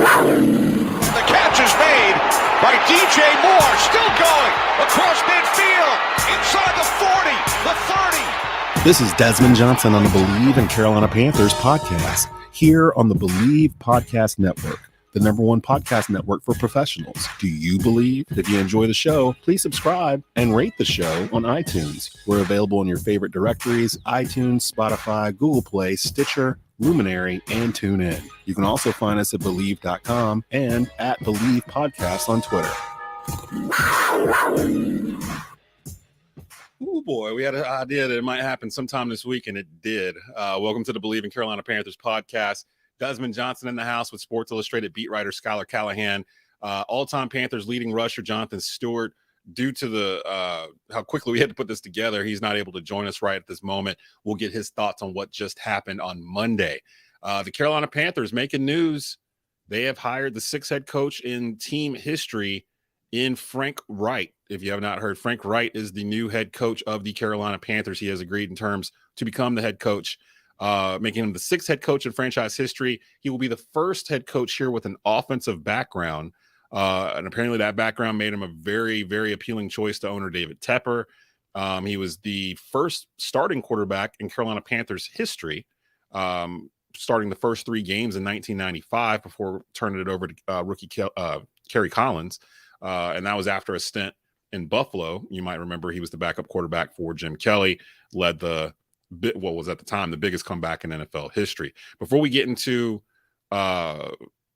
The catch is made by DJ Moore, still going across midfield, inside the 40, the 30. This is Desmond Johnson on the Bleav and Carolina Panthers podcast, here on the Bleav Podcast Network, the #1 podcast network for professionals. Do you believe? If you enjoy the show, please subscribe and rate the show on iTunes. We're available in your favorite directories: iTunes, Spotify, Google Play, Stitcher, Luminary, and TuneIn. You can also find us at Bleav.com and at Bleav Podcast on Twitter. Oh boy, we had an idea that it might happen sometime this week, and it did. Welcome to the Bleav in Carolina Panthers podcast. Desmond Johnson in the house with Sports Illustrated beat writer Skylar Callahan. All-time Panthers leading rusher Jonathan Stewart. Due to the how quickly we had to put this together, he's not able to join us right at this moment. We'll get his thoughts on what just happened on Monday. The Carolina Panthers making news. They have hired the 6th head coach in team history in Frank Reich. If you have not heard, Frank Reich is the new head coach of the Carolina Panthers. He has agreed in terms to become the head coach, making him the 6th head coach in franchise history. He will be the first head coach here with an offensive background. And apparently that background made him a very, very appealing choice to owner David Tepper. He was the first starting quarterback in Carolina Panthers history, starting the first 3 games in 1995 before turning it over to rookie Kerry Collins. And that was after a stint in Buffalo. You might remember he was the backup quarterback for Jim Kelly, led what was at the time the biggest comeback in NFL history. Before we get into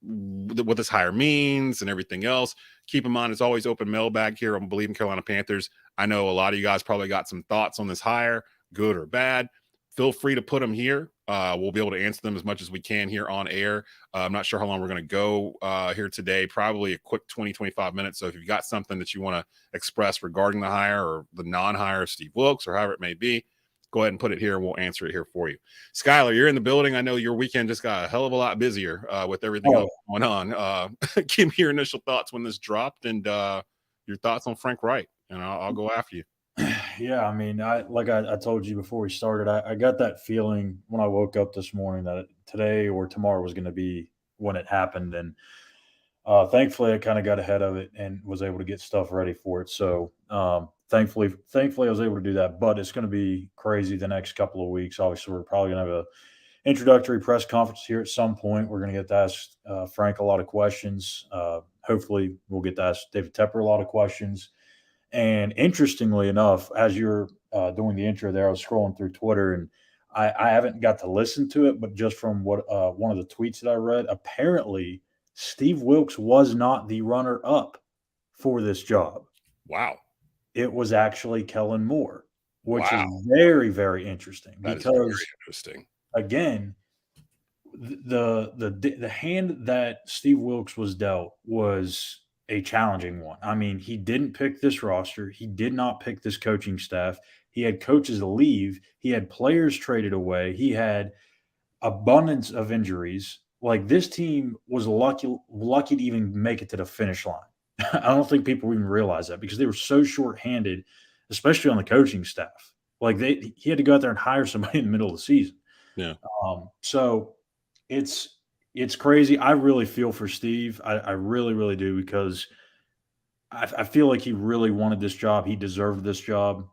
what this hire means and everything else, keep in mind it's always open mailbag here on Bleav in Carolina Panthers. I know a lot of you guys probably got some thoughts on this hire, good or bad. Feel free to put them here. We'll be able to answer them as much as we can here on air. I'm not sure how long we're going to go here today, probably a quick 20-25 minutes. So if you've got something that you want to express regarding the hire or the non-hire of Steve Wilks or however it may be, go ahead and put it here and we'll answer it here for you. Skylar, you're in the building. I know your weekend just got a hell of a lot busier with everything else going on. Give me your initial thoughts when this dropped and your thoughts on Frank Reich, and I'll go after you. Yeah, I mean, I told you before we started, I got that feeling when I woke up this morning that today or tomorrow was going to be when it happened. And thankfully, I kind of got ahead of it and was able to get stuff ready for it. So thankfully, I was able to do that. But it's going to be crazy the next couple of weeks. Obviously, we're probably going to have an introductory press conference here at some point. We're going to get to ask Frank a lot of questions. Hopefully, we'll get to ask David Tepper a lot of questions. And interestingly enough, as you're doing the intro there, I was scrolling through Twitter, and I haven't got to listen to it, but just from what one of the tweets that I read, apparently Steve Wilks was not the runner-up for this job. Wow. It was actually Kellen Moore, which is very, very interesting. That is very interesting. Again, the hand that Steve Wilks was dealt was a challenging one. I mean, he didn't pick this roster. He did not pick this coaching staff. He had coaches leave. He had players traded away. He had abundance of injuries. Like, this team was lucky to even make it to the finish line. I don't think people even realize that because they were so short-handed, especially on the coaching staff. Like, he had to go out there and hire somebody in the middle of the season. Yeah. So it's crazy. I really feel for Steve. I really, really do, because I feel like he really wanted this job. He deserved this job.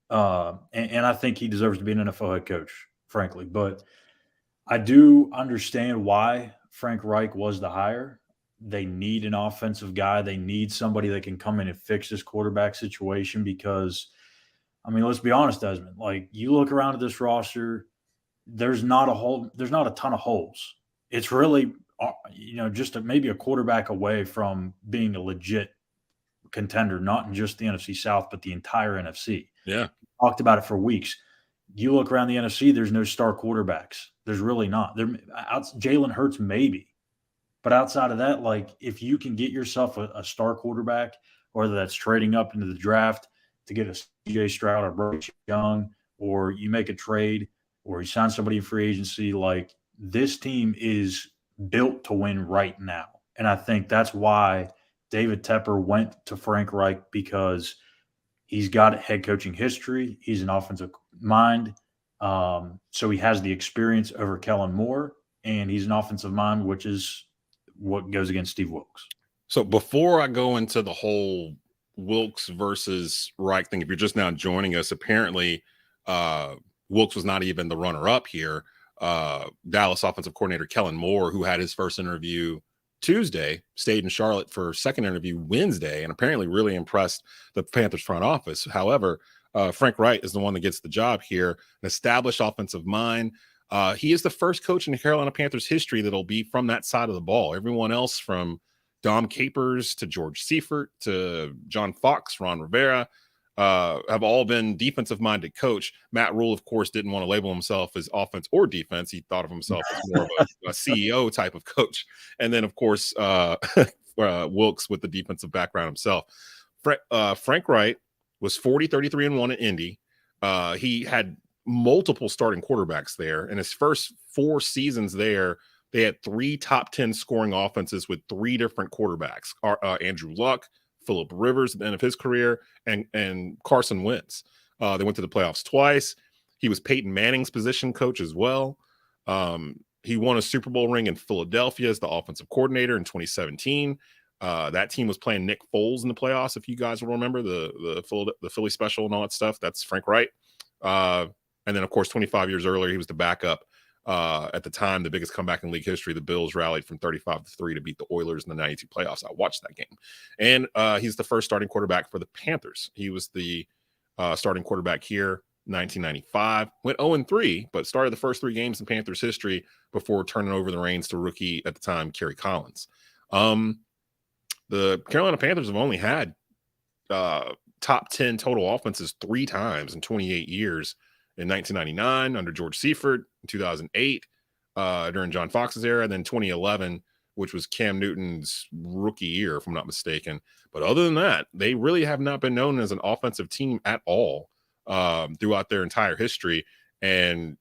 And I think he deserves to be an NFL head coach, frankly. But I do understand why Frank Reich was the hire. They need an offensive guy. They need somebody that can come in and fix this quarterback situation because, I mean, let's be honest, Desmond. Like, you look around at this roster, there's not a ton of holes. It's really, just maybe a quarterback away from being a legit contender, not in just the NFC South, but the entire NFC. Yeah. Talked about it for weeks. You look around the NFC, there's no star quarterbacks. There's really not. Jalen Hurts maybe. But outside of that, like, if you can get yourself a star quarterback, whether that's trading up into the draft to get a CJ Stroud or Bryce Young, or you make a trade, or you sign somebody in free agency, like, this team is built to win right now. And I think that's why David Tepper went to Frank Reich, because he's got head coaching history. He's an offensive mind. So he has the experience over Kellen Moore, and he's an offensive mind, which is what goes against Steve Wilks. So before I go into the whole Wilks versus Reich thing, if you're just now joining us, apparently Wilks was not even the runner-up here. Dallas offensive coordinator Kellen Moore, who had his first interview Tuesday, stayed in Charlotte for second interview Wednesday, and apparently really impressed the Panthers front office. However, Frank Reich is the one that gets the job here, an established offensive mind. He is the first coach in the Carolina Panthers history that'll be from that side of the ball. Everyone else, from Dom Capers to George Seifert to John Fox, Ron Rivera, have all been defensive-minded coach. Matt Rule, of course, didn't want to label himself as offense or defense. He thought of himself as more of a CEO type of coach. And then, of course, Wilks with the defensive background himself. Frank Reich was 40-33-1 at Indy. He had multiple starting quarterbacks there. In his first 4 seasons there, they had 3 top 10 scoring offenses with 3 different quarterbacks. Andrew Luck, Phillip Rivers at the end of his career, and Carson Wentz. They went to the playoffs twice. He was Peyton Manning's position coach as well. He won a Super Bowl ring in Philadelphia as the offensive coordinator in 2017. That team was playing Nick Foles in the playoffs, if you guys will remember, the Philly special and all that stuff. That's Frank Reich. And then, of course, 25 years earlier, he was the backup. At the time, the biggest comeback in league history, the Bills rallied from 35-3 to beat the Oilers in the 92 playoffs. I watched that game. And he's the first starting quarterback for the Panthers. He was the starting quarterback here, 1995. Went 0-3, but started the first 3 games in Panthers history before turning over the reins to rookie at the time, Kerry Collins. The Carolina Panthers have only had top 10 total offenses 3 times in 28 years. In 1999 under George Seifert, in 2008 during John Fox's era, and then 2011, which was Cam Newton's rookie year, if I'm not mistaken. But other than that, they really have not been known as an offensive team at all throughout their entire history. And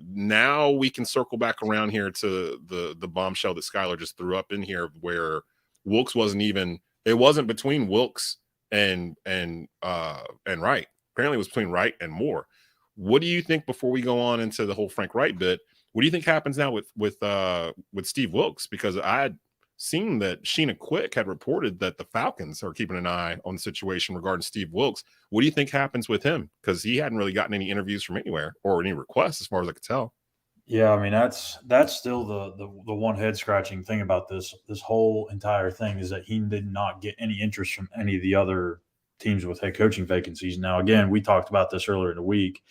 now we can circle back around here to the bombshell that Skylar just threw up in here, where Wilks it wasn't between Wilks and Wright. Apparently it was between Wright and Moore. What do you think, before we go on into the whole Frank Reich bit, what do you think happens now with Steve Wilks? Because I had seen that Sheena Quick had reported that the Falcons are keeping an eye on the situation regarding Steve Wilks. What do you think happens with him? Because he hadn't really gotten any interviews from anywhere or any requests, as far as I could tell. Yeah, I mean, that's still the one head scratching thing about this whole entire thing, is that he did not get any interest from any of the other teams with head coaching vacancies. Now, again, we talked about this earlier in the week,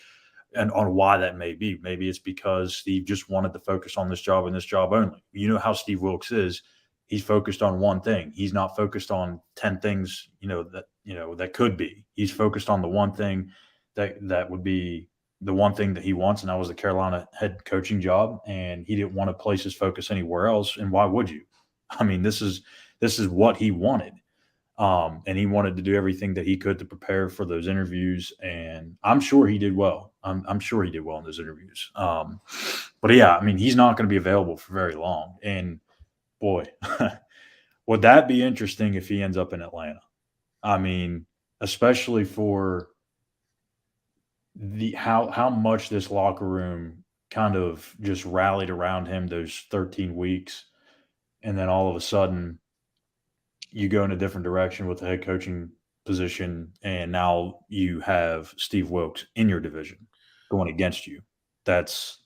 and on why that may be. Maybe it's because Steve just wanted to focus on this job and this job only. You know how Steve Wilks is. He's focused on one thing. He's not focused on 10 things, that could be. He's focused on the one thing that would be the one thing that he wants, and that was the Carolina head coaching job. And he didn't want to place his focus anywhere else. And why would you? I mean, this is what he wanted. And he wanted to do everything that he could to prepare for those interviews. And I'm sure he did well. I'm sure he did well in those interviews. But yeah, I mean, he's not going to be available for very long. And boy, would that be interesting if he ends up in Atlanta? I mean, especially for how much this locker room kind of just rallied around him those 13 weeks. And then all of a sudden, you go in a different direction with the head coaching position, and now you have Steve Wilks in your division going against you. That's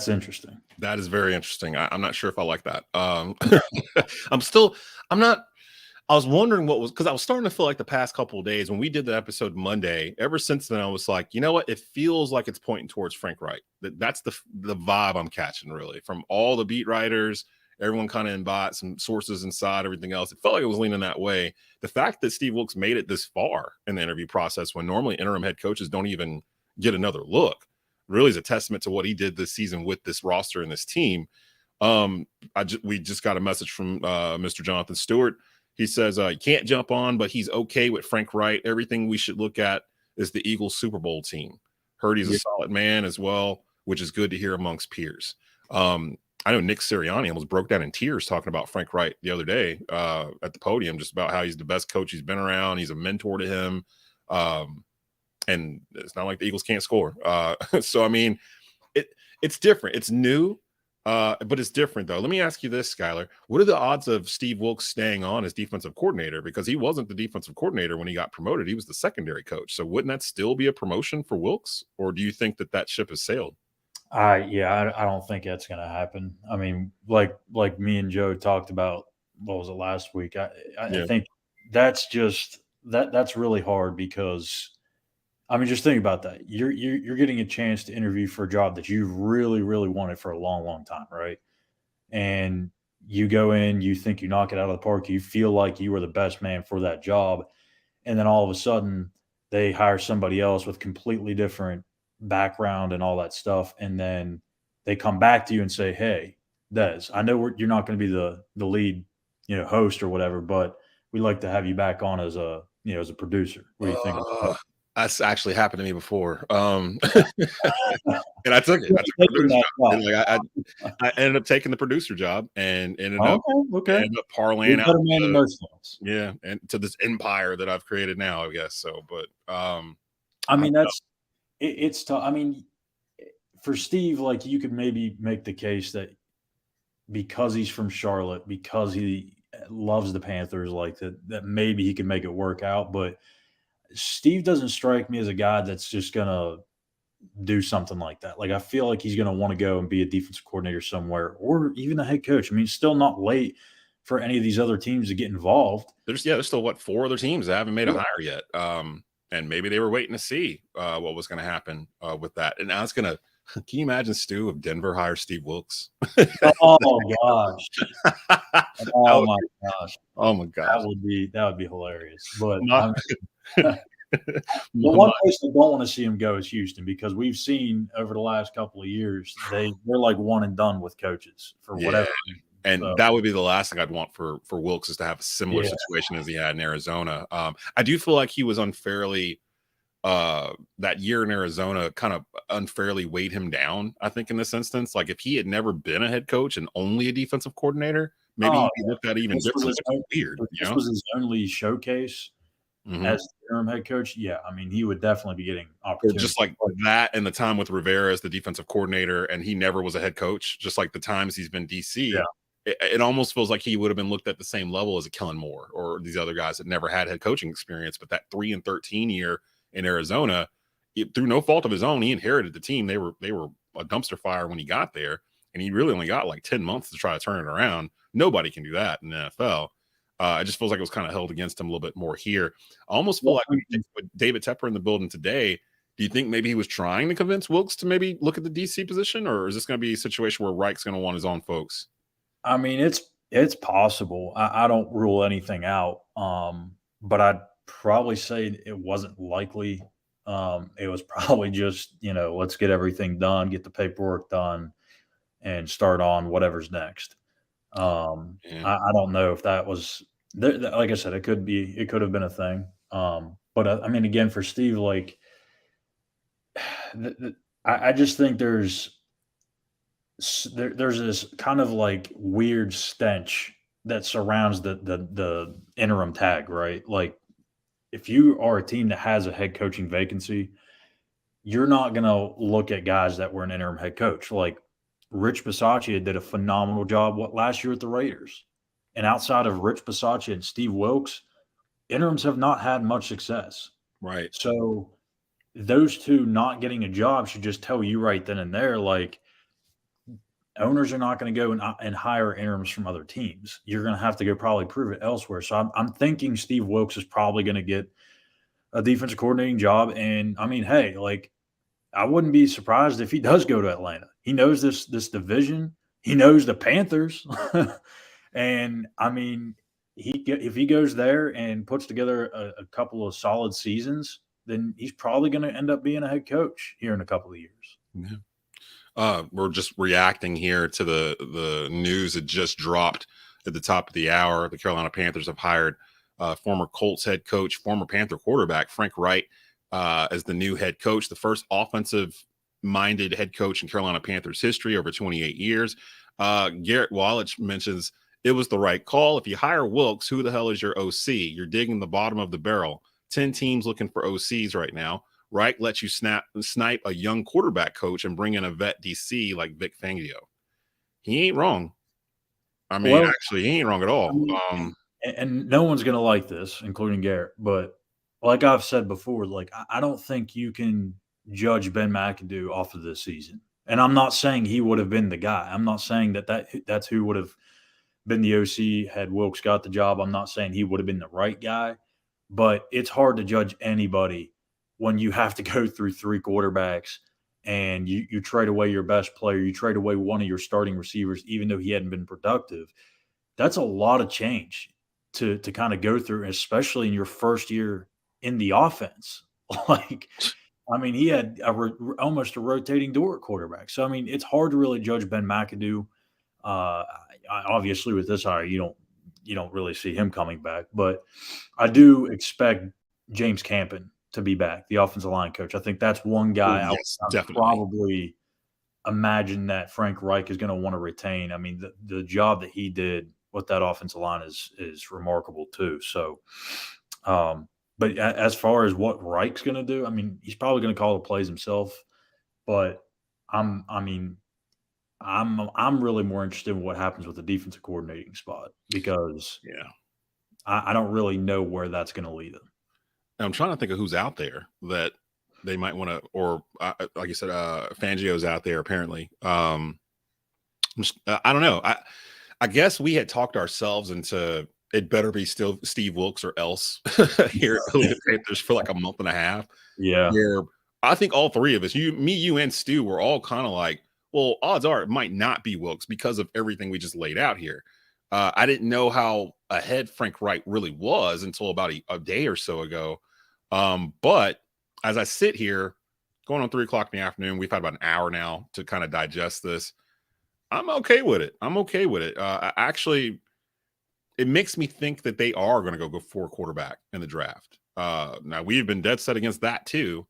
interesting. That is very interesting. I'm not sure if I like that. I was wondering because I was starting to feel like the past couple of days when we did the episode Monday, ever since then, I was like, you know what? It feels like it's pointing towards Frank Reich. That's the vibe I'm catching, really, from all the beat writers. Everyone kind of invited some sources inside, everything else. It felt like it was leaning that way. The fact that Steve Wilks made it this far in the interview process, when normally interim head coaches don't even get another look, really is a testament to what he did this season with this roster and this team. We just got a message from Mr. Jonathan Stewart. He says he can't jump on, but he's okay with Frank Reich. Everything we should look at is the Eagles Super Bowl team. Heard he's a solid man as well, which is good to hear amongst peers. I know Nick Sirianni almost broke down in tears talking about Frank Reich the other day at the podium, just about how he's the best coach he's been around. He's a mentor to him. And it's not like the Eagles can't score. So, I mean, it's different. It's new. But it's different, though. Let me ask you this, Skylar. What are the odds of Steve Wilks staying on as defensive coordinator? Because he wasn't the defensive coordinator when he got promoted. He was the secondary coach. So wouldn't that still be a promotion for Wilks? Or do you think that ship has sailed? I don't think that's going to happen. I mean, like me and Joe talked about, what was it, last week? I think that's just that's really hard because, I mean, just think about that. You're getting a chance to interview for a job that you've really, really wanted for a long, long time, right? And you go in, you think you knock it out of the park, you feel like you were the best man for that job, and then all of a sudden they hire somebody else with completely different background and all that stuff, and then they come back to you and say, "Hey, Des, I know you're not going to be the lead, host or whatever, but we'd like to have you back on as a producer. What do you think about that?" That's actually happened to me before. And I took it. I took the producer job. And I ended up taking the producer job and ended up parlaying out. And to this empire that I've created now, I guess. So, but I mean, it's tough. I mean, for Steve, like, you could maybe make the case that because he's from Charlotte, because he loves the Panthers, like that maybe he can make it work out. But Steve doesn't strike me as a guy that's just going to do something like that. Like, I feel like he's going to want to go and be a defensive coordinator somewhere, or even a head coach. I mean, it's still not late for any of these other teams to get involved. There's still 4 other teams that haven't made a hire yet. And maybe they were waiting to see what was going to happen with that. And now it's going to, can you imagine, Stu, if Denver hires Steve Wilks? Oh gosh. Oh my gosh. Oh my gosh. That would be hilarious. But the one place I don't want to see him go is Houston, because we've seen over the last couple of years they're like one and done with coaches for whatever reason. And that would be the last thing I'd want for Wilks, is to have a similar situation as he had in Arizona. I do feel like he was unfairly that year in Arizona kind of unfairly weighed him down, I think, in this instance. Like, if he had never been a head coach and only a defensive coordinator, maybe he'd be looked at even differently. Weird. This was his only showcase as the interim head coach. Yeah, I mean, he would definitely be getting opportunities. Just like that, and the time with Rivera as the defensive coordinator, and he never was a head coach, just like the times he's been DC. Yeah. It almost feels like he would have been looked at the same level as a Kellen Moore or these other guys that never had head coaching experience. But that 3-13 year in Arizona, through no fault of his own, he inherited the team. They were a dumpster fire when he got there, and he really only got like 10 months to try to turn it around. Nobody can do that in the NFL. It just feels like it was kind of held against him a little bit more here. I almost feel like with David Tepper in the building today, do you think maybe he was trying to convince Wilks to maybe look at the DC position, or is this going to be a situation where Reich's going to want his own folks? I mean, it's possible. I don't rule anything out, but I'd probably say it wasn't likely. It was probably just, let's get everything done, get the paperwork done, and start on whatever's next. I don't know if that was, like I said, it could have been a thing. But I mean, again, for Steve, like, I just think there's this kind of like weird stench that surrounds the interim tag, right? Like, if you are a team that has a head coaching vacancy, you're not going to look at guys that were an interim head coach. Like, Rich Bisaccia did a phenomenal job last year with the Raiders. And outside of Rich Bisaccia and Steve Wilks, interims have not had much success. Right. So those two not getting a job should just tell you right then and there, like, owners are not going to go and hire interims from other teams. You're going to have to go probably prove it elsewhere. So I'm thinking Steve Wilks is probably going to get a defensive coordinating job. And I mean, hey, like, I wouldn't be surprised if he does go to Atlanta. He knows this division. He knows the Panthers. And I mean, if he goes there and puts together a couple of solid seasons, then he's probably going to end up being a head coach here in a couple of years. Yeah. We're just reacting here to the news that just dropped at the top of the hour. The Carolina Panthers have hired former Colts head coach, former Panther quarterback Frank Reich as the new head coach, the first offensive-minded head coach in Carolina Panthers history over 28 years. Garrett Wallach mentions it was the right call. If you hire Wilks, who the hell is your OC? You're digging the bottom of the barrel. 10 teams looking for OCs right now. Reich lets you snipe a young quarterback coach and bring in a vet DC like Vic Fangio. he ain't wrong. I mean, Well, actually, he ain't wrong at all. and no one's going to like this, including Garrett. But like I've said before, like I don't think you can judge Ben McAdoo off of this season. And I'm not saying he would have been the guy. I'm not saying that's who would have been the OC had Wilks got the job. I'm not saying he would have been the right guy, but it's hard to judge anybody when you have to go through three quarterbacks and you trade away your best player, you trade away one of your starting receivers, even though he hadn't been productive. That's a lot of change to kind of go through, especially in your first year in the offense. Like, I mean, he had almost a rotating door at quarterback. So, I mean, it's hard to really judge Ben McAdoo. Obviously, with this hire, you don't really see him coming back. But I do expect James Campen to be back, the offensive line coach. I think that's one guy I probably imagine that Frank Reich is going to want to retain. I mean, the job that he did with that offensive line is remarkable too. So, but as far as what Reich's going to do, I mean, he's probably going to call the plays himself. But I'm really more interested in what happens with the defensive coordinating spot because I don't really know where that's going to lead them. I'm trying to think of who's out there that they might want to, or like you said, Fangio's out there apparently. I don't know. I guess we had talked ourselves into it better be still Steve Wilks or else here at the Panthers for like a month and a half. Yeah. Where I think all three of us, me, you, and Stu, were all kind of like, well, odds are it might not be Wilks because of everything we just laid out here. I didn't know how ahead Frank Reich really was until about a day or so ago. But as I sit here going on 3 o'clock in the afternoon, we've had about an hour now to kind of digest this. I'm okay with it. Actually, it makes me think that they are going to go for quarterback in the draft. Now, we've been dead set against that too.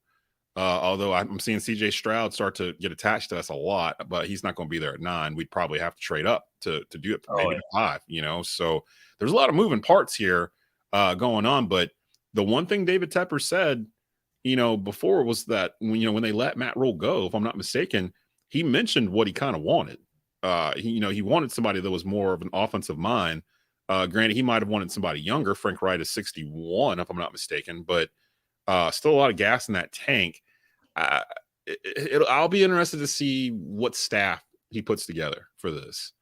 Although I'm seeing CJ Stroud start to get attached to us a lot, but he's not going to be there at 9. We'd probably have to trade up to do it, maybe to 5, So there's a lot of moving parts here going on. But the one thing David Tepper said, before was that when they let Matt Rule go, if I'm not mistaken, he mentioned what he kind of wanted. He wanted somebody that was more of an offensive mind. Granted, he might have wanted somebody younger. Frank Reich is 61, if I'm not mistaken, but still a lot of gas in that tank. I'll be interested to see what staff he puts together for this,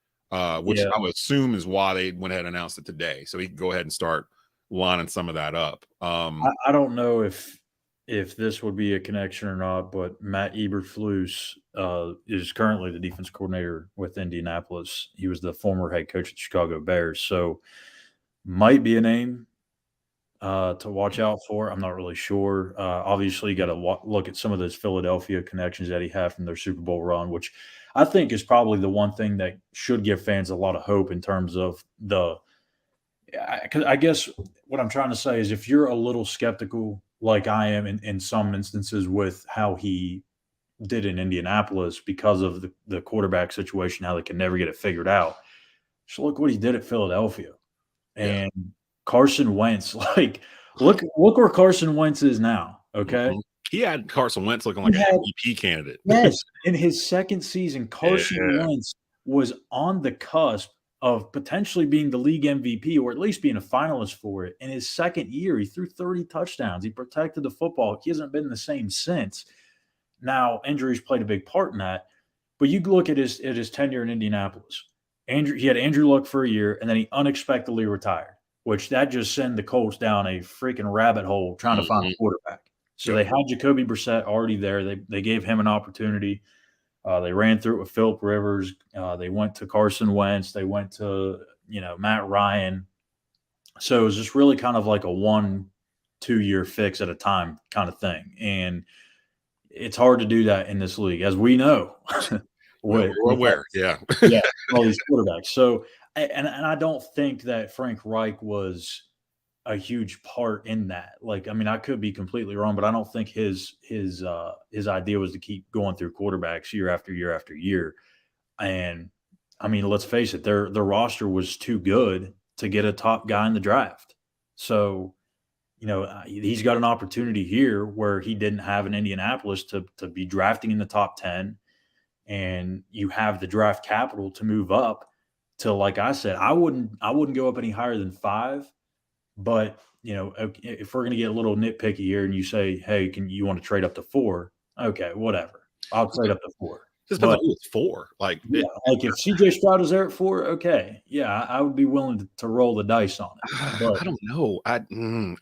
which I would assume is why they went ahead and announced it today, so he can go ahead and start lining some of that up. I don't know if this would be a connection or not, but Matt Eberflus is currently the defense coordinator with Indianapolis. He was the former head coach of the Chicago Bears, so might be a name to watch out for. I'm not really sure. Obviously, you got to look at some of those Philadelphia connections that he had from their Super Bowl run, which I think is probably the one thing that should give fans a lot of hope in terms of I guess what I'm trying to say is if you're a little skeptical, like I am in some instances with how he did in Indianapolis because of the quarterback situation, how they can never get it figured out. Just look what he did at Philadelphia. And Carson Wentz, look where Carson Wentz is now, okay? Mm-hmm. He had Carson Wentz looking like an MVP candidate. Yes, in his second season, Carson Wentz was on the cusp of potentially being the league MVP or at least being a finalist for it. In his second year, he threw 30 touchdowns. He protected the football. He hasn't been the same since. Now, injuries played a big part in that, but you look at his tenure in Indianapolis. He had Andrew Luck for a year, and then he unexpectedly retired, which that just sent the Colts down a freaking rabbit hole trying to find a quarterback. So they had Jacoby Brissett already there. They gave him an opportunity. They ran through it with Phillip Rivers. They went to Carson Wentz. They went to, Matt Ryan. So it was just really kind of like a 1-2 year fix at a time kind of thing. And it's hard to do that in this league, as we know. We're aware, yeah, all these quarterbacks. So, and I don't think that Frank Reich was a huge part in that. Like, I mean, I could be completely wrong, but I don't think his idea was to keep going through quarterbacks year after year after year. And I mean, let's face it, their roster was too good to get a top guy in the draft. So, he's got an opportunity here where he didn't have in Indianapolis to be drafting in the top 10. and you have the draft capital to move up to, like I said, I wouldn't go up any higher than 5. But, if we're going to get a little nitpicky here and you say, hey, you want to trade up to 4? Okay, whatever. I'll trade up to 4. Just depends on who it's for. Like if CJ Stroud is there at 4, okay. Yeah, I would be willing to roll the dice on it. But I don't know.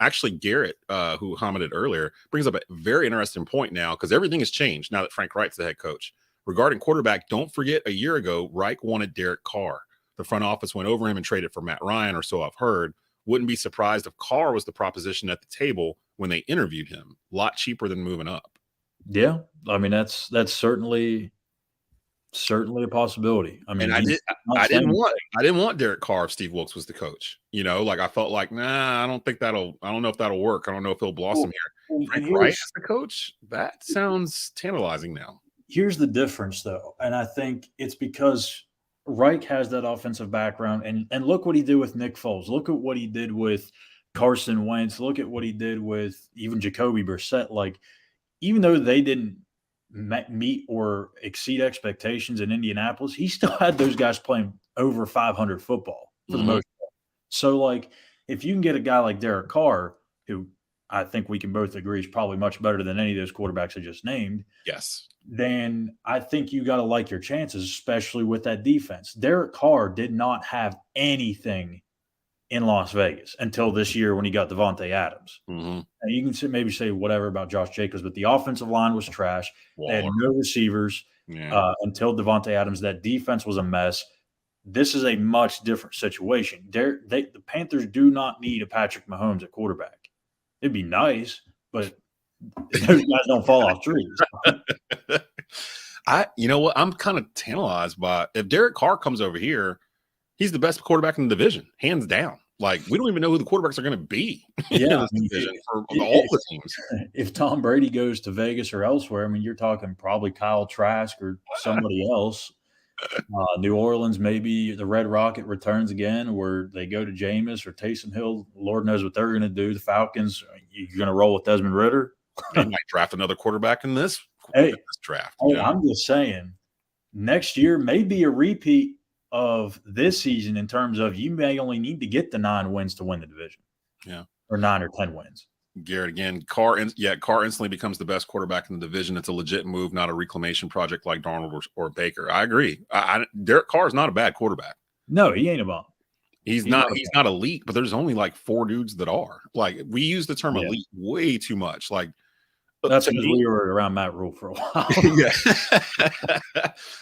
Actually, Garrett, who commented earlier, brings up a very interesting point now, because everything has changed now that Frank Reich's the head coach. Regarding quarterback, don't forget a year ago, Reich wanted Derek Carr. The front office went over him and traded for Matt Ryan, or so I've heard. Wouldn't be surprised if Carr was the proposition at the table when they interviewed him. A lot cheaper than moving up. Yeah, I mean that's certainly a possibility. I mean, and I didn't want Derek Carr if Steve Wilks was the coach. I felt like, I don't know if that'll work. I don't know if he'll blossom here. Frank Reich as the coach, that sounds tantalizing now. Here's the difference, though, and I think it's because Reich has that offensive background, and look what he did with Nick Foles. Look at what he did with Carson Wentz. Look at what he did with even Jacoby Brissett. Like, even though they didn't meet or exceed expectations in Indianapolis, he still had those guys playing over 500 football for the most part. So, like, if you can get a guy like Derek Carr, who I think we can both agree is probably much better than any of those quarterbacks I just named, yes, then I think you got to like your chances, especially with that defense. Derek Carr did not have anything in Las Vegas until this year when he got Devontae Adams. Mm-hmm. And you can maybe say whatever about Josh Jacobs, but the offensive line was trash. They had no receivers until Devontae Adams. That defense was a mess. This is a much different situation. The Panthers do not need a Patrick Mahomes at quarterback. It'd be nice, but those guys don't fall off trees. You know what? I'm kind of tantalized by, if Derek Carr comes over here, he's the best quarterback in the division, hands down. Like, we don't even know who the quarterbacks are going to be in this division for all the teams. If Tom Brady goes to Vegas or elsewhere, I mean, you're talking probably Kyle Trask or somebody else. New Orleans, maybe the Red Rocket returns again, where they go to Jameis or Taysom Hill. Lord knows what they're going to do. The Falcons, you're going to roll with Desmond Ridder. They might draft another quarterback in this draft. Hey, I'm just saying, next year may be a repeat of this season in terms of you may only need to get the 9 wins to win the division. Yeah. Or 9 or 10 wins. Garrett again, Carr instantly becomes the best quarterback in the division. It's a legit move, not a reclamation project like Darnold or Baker. I agree. Derek Carr is not a bad quarterback. No, he ain't a bum. He's not elite, but there's only like 4 dudes that are. Like, we use the term elite way too much. Like, that's because we were around Matt Rule for a while. Yeah.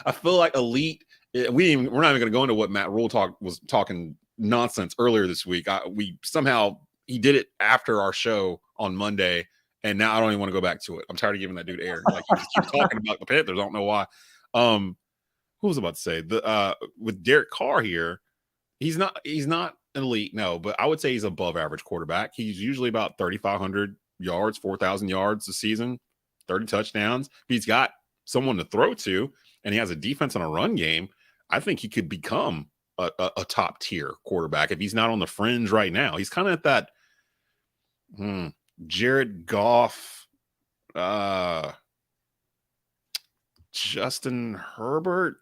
I feel like elite. We're not even going to go into what Matt Rule was talking nonsense earlier this week. He did it after our show on Monday, and now I don't even want to go back to it. I'm tired of giving that dude air. Like, he just keeps talking about the Panthers. I don't know why. Who was I about to say? With Derek Carr here, he's not an elite, no, but I would say he's above average quarterback. He's usually about 3,500 yards, 4,000 yards a season, 30 touchdowns. If he's got someone to throw to, and he has a defense and a run game, I think he could become a top tier quarterback if he's not on the fringe right now. He's kind of at that Jared Goff, Justin Herbert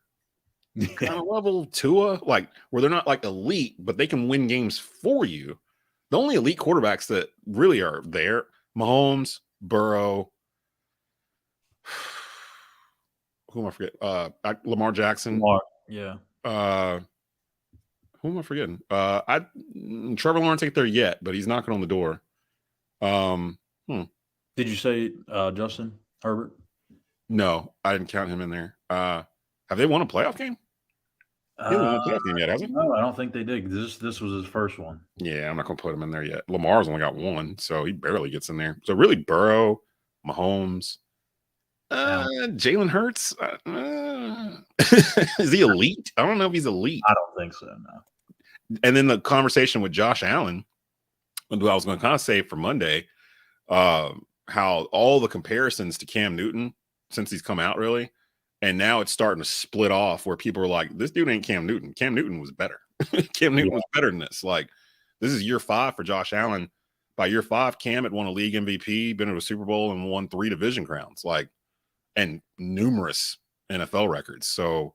kind of level, Tua, like, where they're not like elite, but they can win games for you. The only elite quarterbacks that really are there, Mahomes, Burrow, who am I forgetting? Lamar Jackson. Yeah. Who am I forgetting? Trevor Lawrence ain't there yet, but he's knocking on the door. Did you say Justin Herbert? No, I didn't count him in there. Have they won a playoff game? He hasn't won a playoff game yet, has he? No, I don't think they did. This was his first one. Yeah, I'm not going to put him in there yet. Lamar's only got 1, so he barely gets in there. So really, Burrow, Mahomes, Jalen Hurts. Is he elite? I don't know if he's elite. I don't think so, no. And then the conversation with Josh Allen, what I was going to kind of say for Monday, how all the comparisons to Cam Newton since he's come out, really, and now it's starting to split off where people are like, this dude ain't Cam Newton. Cam Newton was better. Cam Newton was better than this. Like, this is year 5 for Josh Allen. By year 5, Cam had won a league MVP, been to a Super Bowl, and won 3 division crowns. Like, and numerous NFL records. So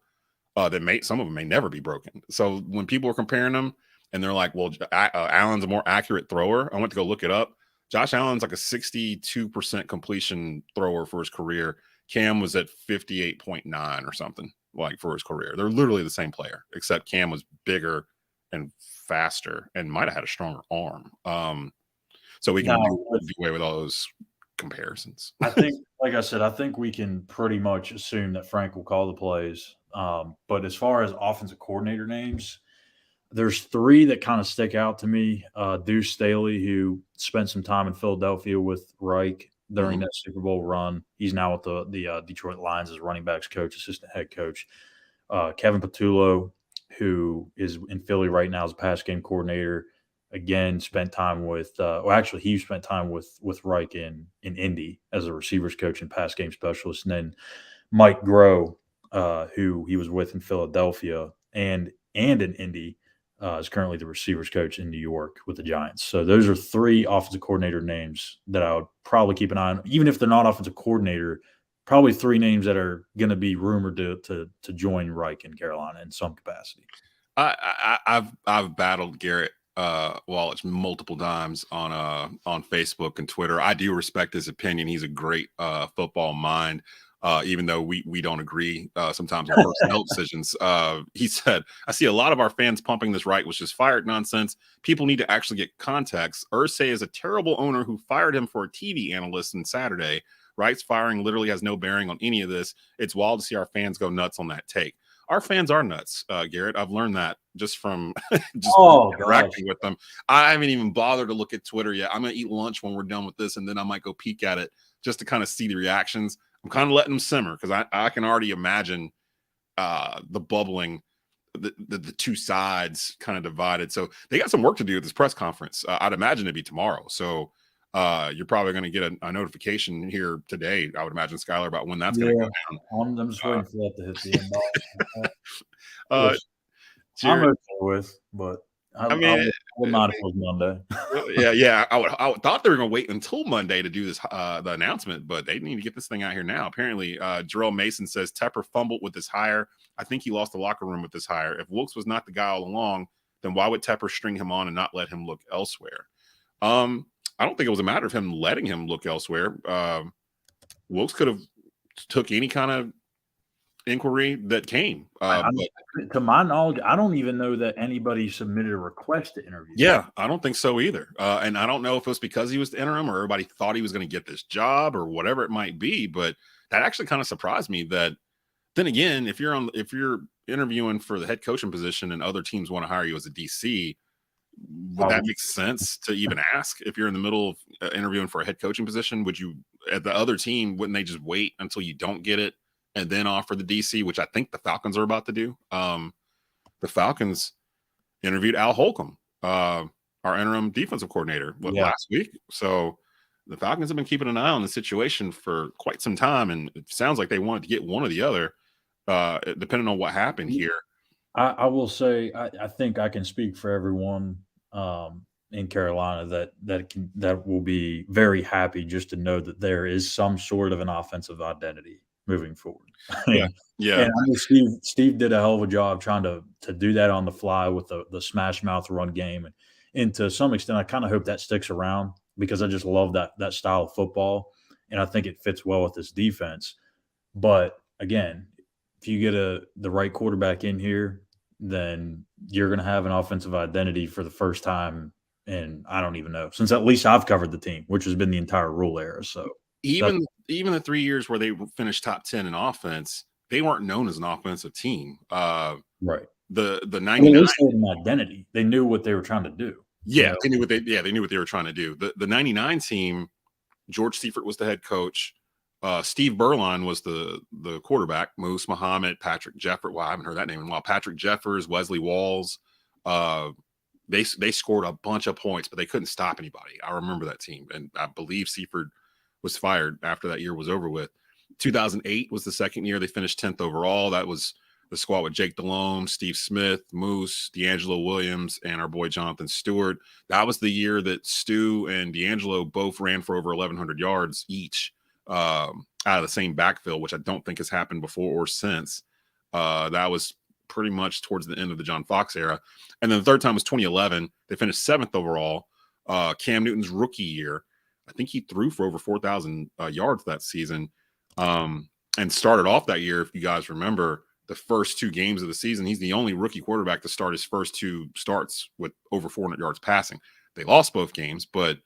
some of them may never be broken. So when people are comparing them and they're like, well, Allen's a more accurate thrower, I went to go look it up. Josh Allen's like a 62% completion thrower for his career. Cam was at 58.9 or something like for his career. They're literally the same player, except Cam was bigger and faster and might have had a stronger arm. So we can do away with all those comparisons. I think, like I said, I think we can pretty much assume that Frank will call the plays. But as far as offensive coordinator names, there's three that kind of stick out to me. Deuce Staley, who spent some time in Philadelphia with Reich during that Super Bowl run. He's now with the Detroit Lions as running backs coach, assistant head coach. Kevin Patullo, who is in Philly right now as a pass game coordinator. Again, spent time with he spent time with Reich in Indy as a receivers coach and pass game specialist. And then Mike Groh, who he was with in Philadelphia and in Indy, is currently the receivers coach in New York with the Giants. So those are three offensive coordinator names that I would probably keep an eye on. Even if they're not offensive coordinator, probably three names that are going to be rumored to join Reich in Carolina in some capacity. I've battled Garrett Wallace multiple times on Facebook and Twitter. I do respect his opinion. He's a great football mind. Even though we don't agree sometimes on personnel decisions. He said, I see a lot of our fans pumping this Reich was just fired nonsense. People need to actually get context. Irsay is a terrible owner who fired him for a TV analyst on Saturday. Reich's firing literally has no bearing on any of this. It's wild to see our fans go nuts on that take. Our fans are nuts, Garrett. I've learned that just from interacting with them. I haven't even bothered to look at Twitter yet. I'm going to eat lunch when we're done with this, and then I might go peek at it just to kind of see the reactions. I'm kind of letting them simmer because I can already imagine the bubbling, the two sides kind of divided. So they got some work to do at this press conference. I'd imagine it'd be tomorrow. So you're probably going to get a notification here today, I would imagine, Skylar, about when that's going to go down. I'm just waiting for that to hit the inbox. Jared, I'm okay with, but I would not if it was Monday. Yeah. I thought they were going to wait until Monday to do this the announcement, but they need to get this thing out here now. Apparently, Jarrell Mason says Tepper fumbled with this hire. I think he lost the locker room with this hire. If Wilks was not the guy all along, then why would Tepper string him on and not let him look elsewhere? I don't think it was a matter of him letting him look elsewhere. Wilks could have took any kind of inquiry that came. To my knowledge, I don't even know that anybody submitted a request to interview. Yeah, I don't think so either. And I don't know if it was because he was the interim or everybody thought he was going to get this job or whatever it might be. But that actually kind of surprised me. That then again, if you're interviewing for the head coaching position and other teams want to hire you as a DC, would that make sense to even ask? If you're in the middle of interviewing for a head coaching position, would you, at the other team, wouldn't they just wait until you don't get it and then offer the DC, which I think the Falcons are about to do? The Falcons interviewed Al Holcomb, our interim defensive coordinator, last week. So the Falcons have been keeping an eye on the situation for quite some time, and it sounds like they wanted to get one or the other, depending on what happened here. I will say I think I can speak for everyone in Carolina that will be very happy just to know that there is some sort of an offensive identity moving forward. Yeah. And I know Steve did a hell of a job trying to do that on the fly with the smash mouth run game, and to some extent I kind of hope that sticks around because I just love that style of football, and I think it fits well with this defense. But again, if you get the right quarterback in here, then you're going to have an offensive identity for the first time. And I don't even know, since at least I've covered the team, which has been the entire rule era. So even the 3 years where they finished top 10 in offense, they weren't known as an offensive team. Right. The 99 at least they had an identity. They knew what they were trying to do. Yeah, they knew what they were trying to do. The 99 team, George Seifert was the head coach. Steve Berline was the quarterback. Moose Muhammad, Patrick Jeffers. Well, I haven't heard that name in a while. Patrick Jeffers, Wesley Walls. They scored a bunch of points, but they couldn't stop anybody. I remember that team, and I believe Seifert was fired after that year was over with. 2008 was the second year they finished 10th overall. That was the squad with Jake Delhomme, Steve Smith, Moose, D'Angelo Williams, and our boy Jonathan Stewart. That was the year that Stu and D'Angelo both ran for over 1,100 yards each. out of the same backfield, which I don't think has happened before or since. That was pretty much towards the end of the John Fox era. And then the third time was 2011. They finished 7th overall. Cam Newton's rookie year. I think he threw for over 4,000 yards that season, and started off that year, if you guys remember, the first 2 games of the season. He's the only rookie quarterback to start his first 2 starts with over 400 yards passing. They lost both games, but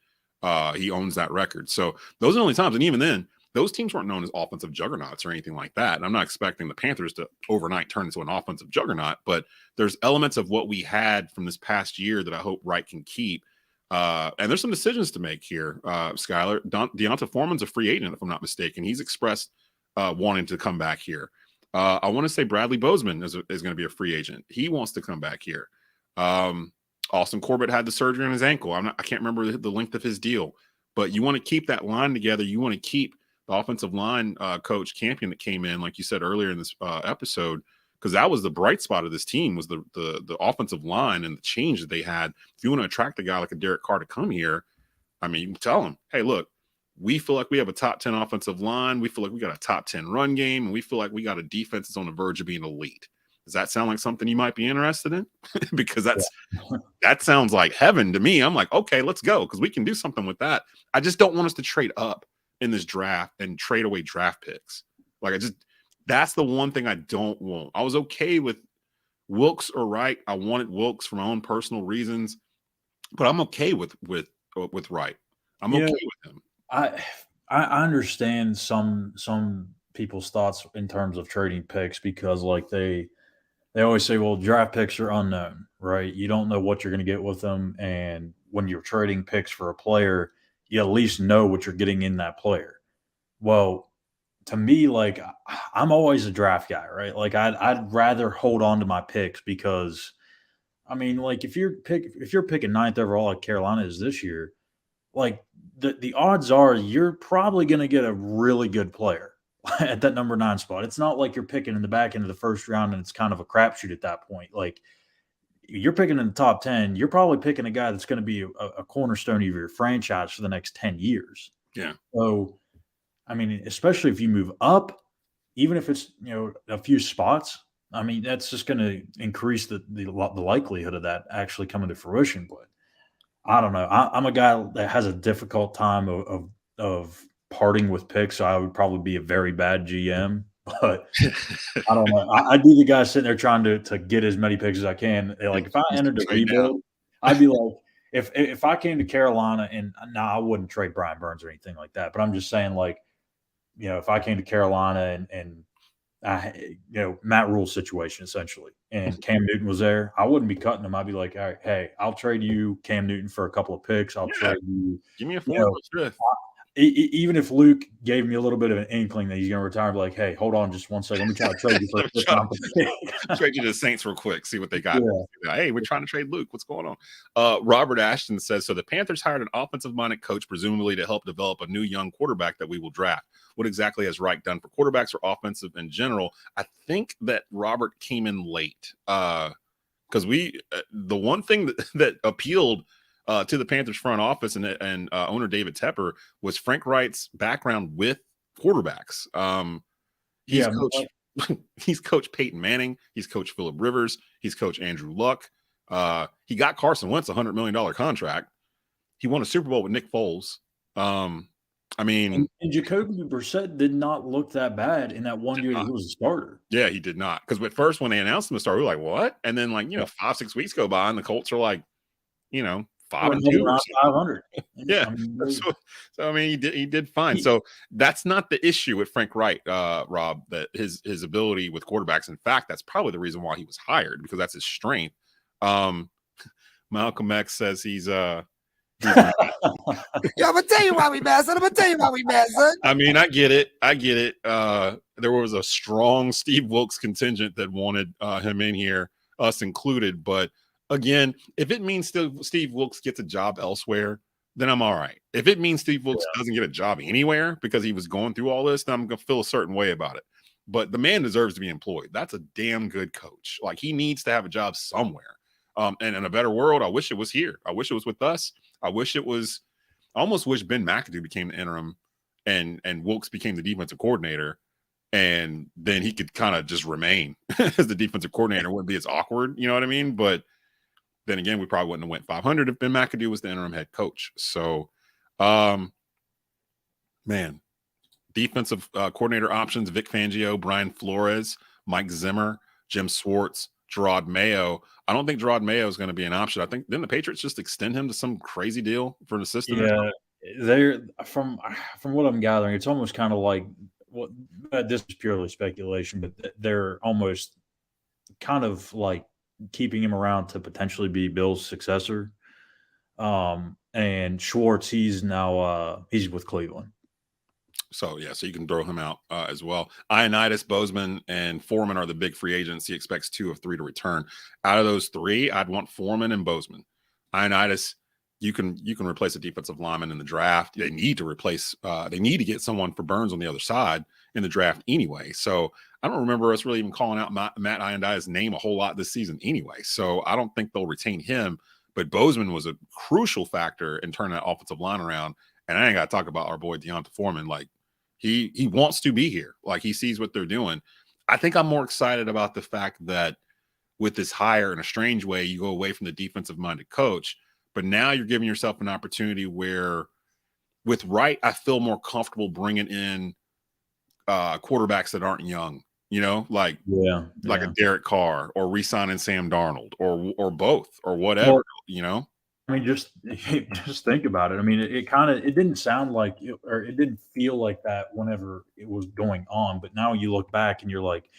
he owns that record. So those are the only times. And even then, those teams weren't known as offensive juggernauts or anything like that. And I'm not expecting the Panthers to overnight turn into an offensive juggernaut, but there's elements of what we had from this past year that I hope Wright can keep. And there's some decisions to make here, Skylar. Deonta Foreman's a free agent, if I'm not mistaken. He's expressed wanting to come back here. I want to say Bradley Bozeman is going to be a free agent. He wants to come back here. Austin Corbett had the surgery on his ankle. I can't remember the length of his deal, but you want to keep that line together. You want to keep the offensive line coach Campion that came in, like you said earlier in this episode, because that was the bright spot of this team, was the offensive line and the change that they had. If you want to attract a guy like a Derek Carr to come here, I mean, you can tell him, hey, look, we feel like we have a top 10 offensive line. We feel like we got a top 10 run game, and we feel like we got a defense that's on the verge of being elite. Does that sound like something you might be interested in? Because that sounds like heaven to me. I'm like, okay, let's go, because we can do something with that. I just don't want us to trade up in this draft and trade away draft picks. That's the one thing I don't want. I was okay with Wilks or Wright. I wanted Wilks for my own personal reasons, but I'm okay with Wright. I'm okay with him. I understand some people's thoughts in terms of trading picks, because like they always say, well, draft picks are unknown, right? You don't know what you're going to get with them, and when you're trading picks for a player, you at least know what you're getting in that player. Well, to me, like, I'm always a draft guy, right? Like I'd rather hold on to my picks, because I mean, like if you're picking 9th overall like Carolina is this year, like the odds are you're probably going to get a really good player at that number 9 spot. It's not like you're picking in the back end of the first round and it's kind of a crapshoot at that point. Like, you're picking in the top 10, you're probably picking a guy that's going to be a cornerstone of your franchise for the next 10 years. Yeah. So, I mean, especially if you move up, even if it's, a few spots, I mean, that's just going to increase the likelihood of that actually coming to fruition. But I don't know. I'm a guy that has a difficult time of parting with picks, so I would probably be a very bad GM. But I don't know. I'd be the guy sitting there trying to get as many picks as I can. Like, if I entered the rebuild, I'd be like, if I came to Carolina, and I wouldn't trade Brian Burns or anything like that. But I'm just saying, like, if I came to Carolina and I, Matt Rule's situation essentially, and Cam Newton was there, I wouldn't be cutting him. I'd be like, all right, hey, I'll trade you Cam Newton for a couple of picks. I'll trade you. Give me a 4th. Even if Luke gave me a little bit of an inkling that he's going to retire, I'd be like, hey, hold on just one second. Let me try to trade you for a pick. Trade you to the Saints real quick, see what they got. Yeah. Hey, we're trying to trade Luke. What's going on? Robert Ashton says, so the Panthers hired an offensive-minded coach, presumably to help develop a new young quarterback that we will draft. What exactly has Reich done for quarterbacks or offensive in general? I think that Robert came in late, because the one thing that appealed to the Panthers front office and owner David Tepper was Frank Reich's background with quarterbacks. He's coached Peyton Manning. He's coached Phillip Rivers. He's coached Andrew Luck. He got Carson Wentz a $100 million contract. He won a Super Bowl with Nick Foles. And Jacoby Brissett did not look that bad in that one year that he was a starter. Yeah, he did not. Because at first, when they announced him as a starter, we were like, what? And then, 5-6 weeks go by, and the Colts are like, 5-2 or 500. Yeah. He did fine. So that's not the issue with Frank Reich, Rob, that his ability with quarterbacks. In fact, that's probably the reason why he was hired, because that's his strength. Malcolm X says he's I'm gonna tell you why we mad, son. I mean, I get it. There was a strong Steve Wilks contingent that wanted him in here, us included, but again, if it means Steve Wilks gets a job elsewhere, then I'm all right. If it means Steve Wilks doesn't get a job anywhere because he was going through all this, then I'm going to feel a certain way about it. But the man deserves to be employed. That's a damn good coach. Like, he needs to have a job somewhere. And in a better world, I wish it was here. I wish it was with us. I almost wish Ben McAdoo became the interim and Wilks became the defensive coordinator, and then he could kind of just remain as the defensive coordinator. It wouldn't be as awkward, you know what I mean? But then again, we probably wouldn't have went 500 if Ben McAdoo was the interim head coach. So, man, defensive coordinator options: Vic Fangio, Brian Flores, Mike Zimmer, Jim Schwartz, Gerard Mayo. I don't think Gerard Mayo is going to be an option. I think then the Patriots just extend him to some crazy deal for an assistant. Yeah, they're from what I'm gathering, it's almost kind of like this is purely speculation, but they're almost kind of like keeping him around to potentially be Bill's successor. And Schwartz, he's now he's with Cleveland. So, yeah, so you can throw him out as well. Ioannidis, Bozeman, and Foreman are the big free agents. He expects 2 of 3 to return. Out of those 3, I'd want Foreman and Bozeman. Ioannidis, you can replace a defensive lineman in the draft. They need to replace they need to get someone for Burns on the other side in the draft anyway. So I don't remember us really even calling out Matt Ioannidis' name a whole lot this season anyway. So I don't think they'll retain him. But Bozeman was a crucial factor in turning that offensive line around. And I ain't got to talk about our boy Deonta Foreman. Like, he wants to be here. Like, he sees what they're doing. I think I'm more excited about the fact that with this hire, in a strange way, you go away from the defensive-minded coach, but now you're giving yourself an opportunity where with Wright, I feel more comfortable bringing in quarterbacks that aren't young, you know, like a Derek Carr, or re-signing Sam Darnold, or both, or whatever, well, you know. I mean, just think about it. I mean, it didn't sound like or it didn't feel like that whenever it was going on. But now you look back and you're like,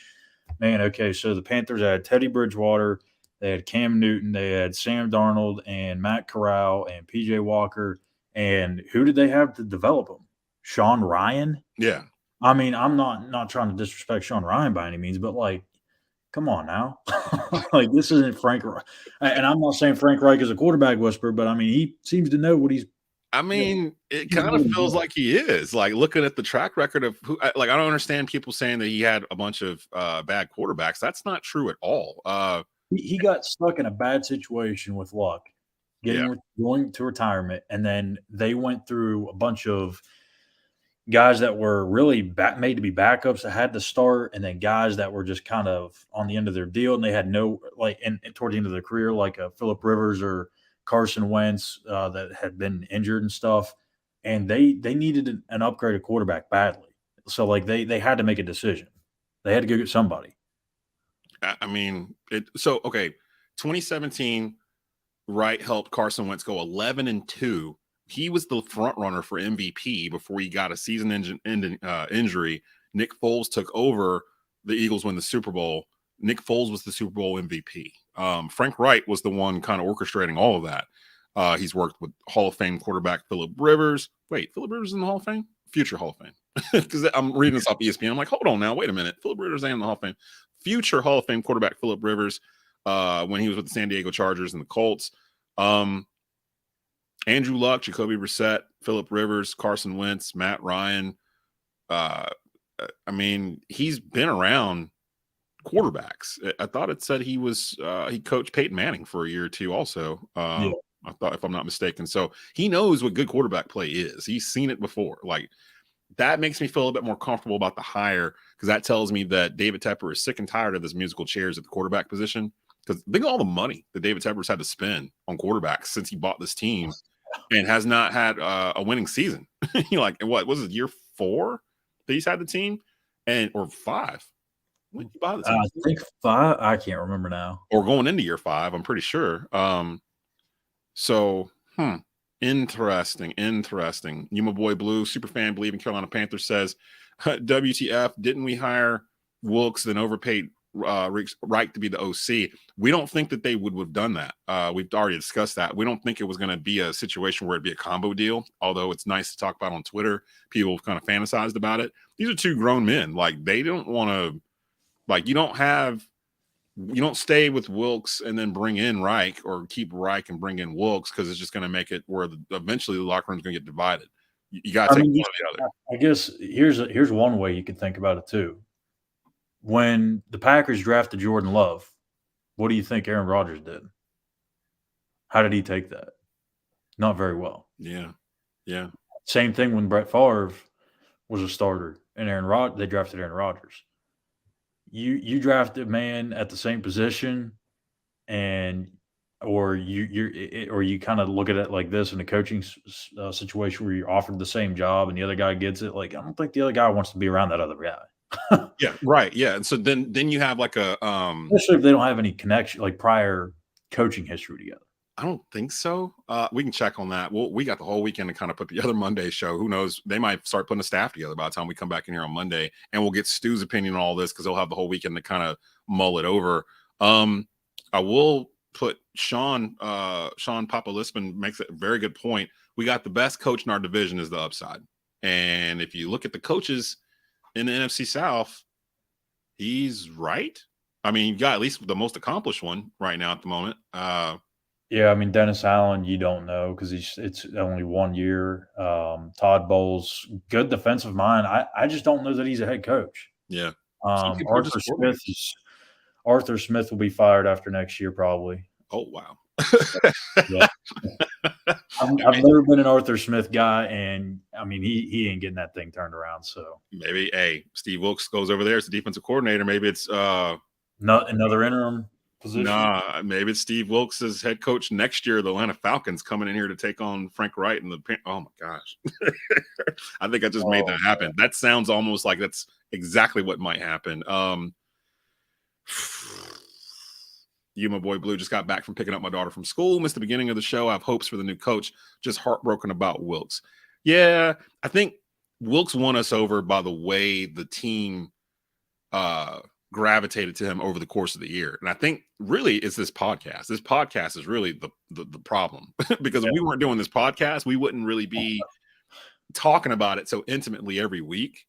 man, okay, so the Panthers had Teddy Bridgewater, they had Cam Newton, they had Sam Darnold and Matt Corral and PJ Walker. And who did they have to develop them? Sean Ryan? Yeah. I mean, I'm not trying to disrespect Sean Ryan by any means, but like, come on now. Like, this isn't Frank Reich. And I'm not saying Frank Reich is a quarterback whisperer, but I mean, he seems to know what he's. I mean, it kind of feels like he is. Like, looking at the track record of who, like, I don't understand people saying that he had a bunch of bad quarterbacks. That's not true at all. He got stuck in a bad situation with Luck, going to retirement, and then they went through a bunch of guys that were really made to be backups that had to start, and then guys that were just kind of on the end of their deal, and they had no, like, and towards the end of their career, like Phillip Rivers or Carson Wentz that had been injured and stuff, and they needed an upgraded quarterback badly. So, like, they had to make a decision. They had to go get somebody. I mean, okay, 2017, Wright helped Carson Wentz go 11-2. He was the front runner for MVP before he got a season-ending injury. Nick Foles took over. The Eagles win the Super Bowl. Nick Foles was the Super Bowl MVP. Frank Reich was the one kind of orchestrating all of that. He's worked with Hall of Fame quarterback Phillip Rivers. Wait, Phillip Rivers is in the Hall of Fame? Future Hall of Fame. Because I'm reading this off ESPN. I'm like, hold on now. Wait a minute. Phillip Rivers ain't in the Hall of Fame. Future Hall of Fame quarterback Phillip Rivers when he was with the San Diego Chargers and the Colts. Andrew Luck, Jacoby Brissett, Phillip Rivers, Carson Wentz, Matt Ryan. I mean, he's been around quarterbacks. I thought it said he coached Peyton Manning for a year or two also. I thought, if I'm not mistaken. So he knows what good quarterback play is. He's seen it before. Like, that makes me feel a little bit more comfortable about the hire, because that tells me that David Tepper is sick and tired of this musical chairs at the quarterback position. Because think of all the money that David Tepper's had to spend on quarterbacks since he bought this team, and has not had a winning season. Like, what was it, year 4 that he's had the team, or 5? When did he buy the team? I think 5. I can't remember now. Or going into year 5, I'm pretty sure. Interesting. You, my boy Blue, super fan, Bleav in Carolina Panthers, says, WTF, didn't we hire Wilks, then overpaid Reich to be the OC? We don't think that they would have done that. We've already discussed that. We don't think it was going to be a situation where it'd be a combo deal, although it's nice to talk about on Twitter. People have kind of fantasized about it. These are 2 grown men. Like, they don't want to, like, you don't stay with Wilks and then bring in Reich, or keep Reich and bring in Wilks, because it's just going to make it where eventually the locker room's going to get divided. You got to take one or the other. I guess here's one way you could think about it too. When the Packers drafted Jordan Love, what do you think Aaron Rodgers did? How did he take that? Not very well. Yeah. Same thing when Brett Favre was a starter, and they drafted Aaron Rodgers. You draft a man at the same position, and or you kind of look at it like this in a coaching situation where you're offered the same job and the other guy gets it. Like, I don't think the other guy wants to be around that other guy. Yeah, right. Yeah, and so then you have like a especially if they don't have any connection, like prior coaching history together. I don't think so. We can check on that. We got the whole weekend to kind of put the other Monday show. Who knows? They might start putting a staff together by the time we come back in here on Monday, and we'll get Stu's opinion on all this because he'll have the whole weekend to kind of mull it over. I will put Sean Papalispin makes a very good point. We got the best coach in our division is the upside. And if you look at the coaches in the NFC South, he's right. I mean, you got at least the most accomplished one right now at the moment. Yeah, I mean, Dennis Allen, you don't know because it's only 1 year. Todd Bowles, good defensive mind. I just don't know that he's a head coach. Yeah. Arthur Smith will be fired after next year, probably. Oh, wow. Yeah. I've never been an Arthur Smith guy, and I mean, he ain't getting that thing turned around. So maybe, Steve Wilks goes over there as the defensive coordinator. Maybe it's not another interim position. Nah, maybe it's Steve Wilks as head coach next year. The Atlanta Falcons coming in here to take on Frank Reich and oh my gosh, I think I just made that happen. That sounds almost like that's exactly what might happen. You, my boy Blue, just got back from picking up my daughter from school. Missed the beginning of the show. I have hopes for the new coach. Just heartbroken about Wilks. Yeah, I think Wilks won us over by the way the team gravitated to him over the course of the year. And I think really it's this podcast. This podcast is really the problem because if we weren't doing this podcast, we wouldn't really be talking about it so intimately every week.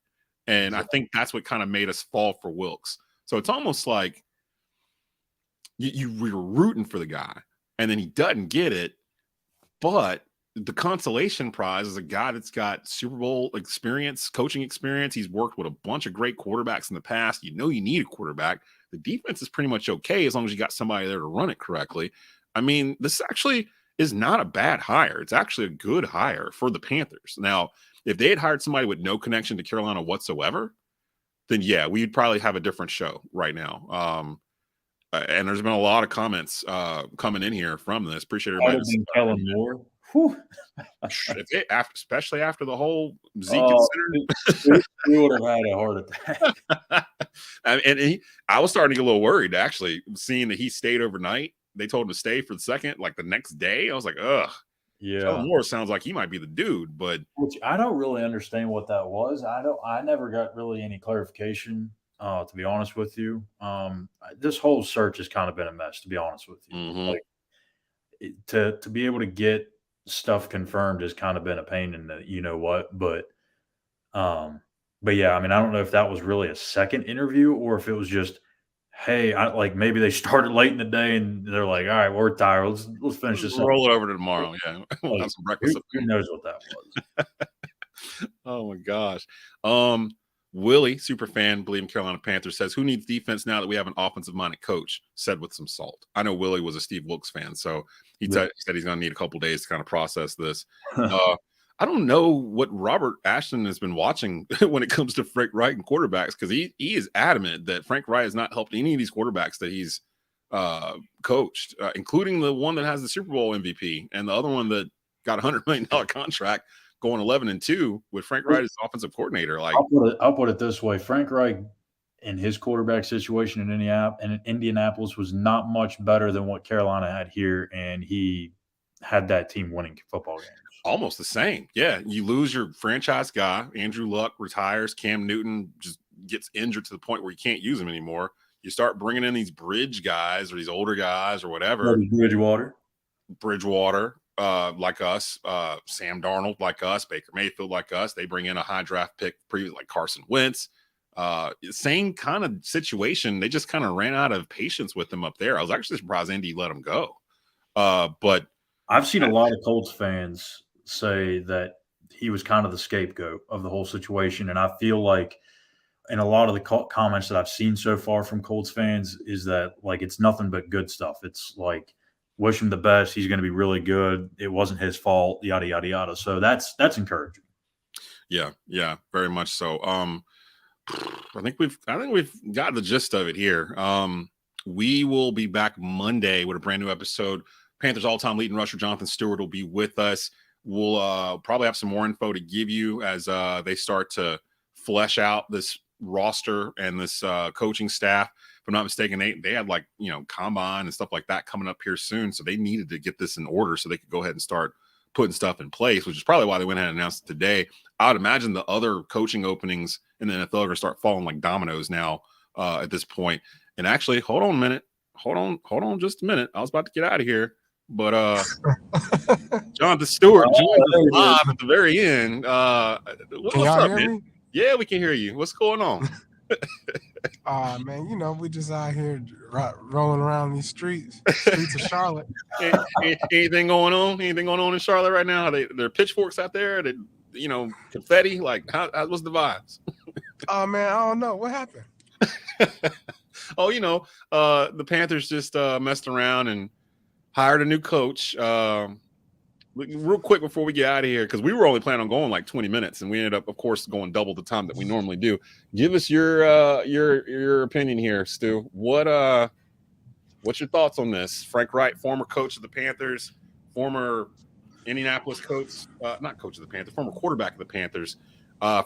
And I think that's what kind of made us fall for Wilks. So it's almost like you were rooting for the guy and then he doesn't get it. But the consolation prize is a guy that's got Super Bowl experience, coaching experience. He's worked with a bunch of great quarterbacks in the past. You know, you need a quarterback. The defense is pretty much okay as long as you got somebody there to run it correctly. I mean, this actually is not a bad hire. It's actually a good hire for the Panthers. Now, if they had hired somebody with no connection to Carolina whatsoever, then yeah, we'd probably have a different show right now. And there's been a lot of comments coming in here from this. Appreciate everybody. Kellen Moore. Especially after the whole Zeke we would have had a heart attack. I was starting to get a little worried, actually, seeing that he stayed overnight. They told him to stay for the second, like the next day. I was like, ugh. Yeah. Kellen Moore sounds like he might be the dude, but which I don't really understand what that was. I never got really any clarification, to be honest with you. This whole search has kind of been a mess, to be honest with you. Mm-hmm. Like to be able to get stuff confirmed has kind of been a pain in the you know what, but yeah, I mean, I don't know if that was really a second interview or if it was just, hey, maybe they started late in the day and they're like, all right, we're tired. Let's finish this. Roll it over to tomorrow. Yeah, we'll have some breakfast. Who knows what that was? Oh my gosh. Willie, super fan, Bleav in Carolina Panthers, says, who needs defense now that we have an offensive-minded coach? Said with some salt. I know Willie was a Steve Wilks fan, so he said he's going to need a couple days to kind of process this. I don't know what Robert Ashton has been watching when it comes to Frank Reich and quarterbacks, because he is adamant that Frank Reich has not helped any of these quarterbacks that he's coached, including the one that has the Super Bowl MVP and the other one that got a $100 million contract going 11-2 with Frank Reich as offensive coordinator. Like, I'll put it this way: Frank Reich in his quarterback situation in Indianapolis was not much better than what Carolina had here, and he had that team winning football games. Almost the same. Yeah, you lose your franchise guy. Andrew Luck retires. Cam Newton just gets injured to the point where you can't use him anymore. You start bringing in these bridge guys or these older guys or whatever. Bridgewater. Like us, Sam Darnold like us, Baker Mayfield like us. They bring in a high draft pick previous like Carson Wentz. Same kind of situation. They just kind of ran out of patience with him up there. I was actually surprised Indy let him go. But I've seen a lot of Colts fans say that he was kind of the scapegoat of the whole situation. And I feel like in a lot of the comments that I've seen so far from Colts fans is that like it's nothing but good stuff. It's like, wish him the best. He's going to be really good. It wasn't his fault, yada, yada, yada. So that's encouraging. Yeah, very much so. I think we've got the gist of it here. We will be back Monday with a brand new episode. Panthers all-time leading rusher Jonathan Stewart will be with us. We'll probably have some more info to give you as they start to flesh out this roster and this coaching staff. If I'm not mistaken, they had combine and stuff like that coming up here soon, so they needed to get this in order so they could go ahead and start putting stuff in place, which is probably why they went ahead and announced it today. I would imagine the other coaching openings in the NFL are going to start falling like dominoes now at this point. And actually, hold on a minute. Hold on just a minute. I was about to get out of here. But Jonathan Stewart joined us live at the very end. What's up, man? Me? Yeah, we can hear you. What's going on? Man, we just out here rolling around these streets of Charlotte. Anything going on? Anything going on in Charlotte right now? There are pitchforks out there? Confetti? Like, what's the vibes? Oh, man, I don't know. What happened? The Panthers just messed around and hired a new coach. Real quick before we get out of here, because we were only planning on going like 20 minutes, and we ended up, of course, going double the time that we normally do. Give us your opinion here, Stu. What's your thoughts on this? Frank Reich, former coach of the Panthers, former Indianapolis coach, not coach of the Panthers, former quarterback of the Panthers,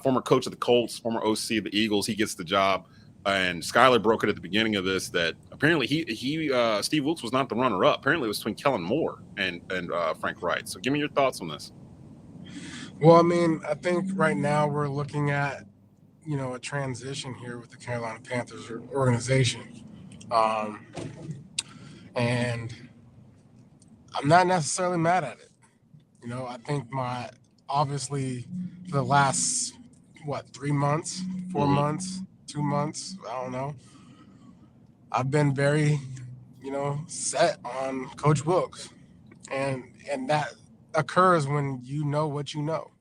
former coach of the Colts, former OC of the Eagles. He gets the job. And Skyler broke it at the beginning of this that apparently Steve Wilks was not the runner-up. Apparently it was between Kellen Moore and Frank Reich. So give me your thoughts on this. Well, I think right now we're looking at, a transition here with the Carolina Panthers organization. And I'm not necessarily mad at it. I think obviously for the last, 3 months, 4 months, 2 months, I don't know, I've been very, set on Coach Wilks. And that occurs when you know what you know.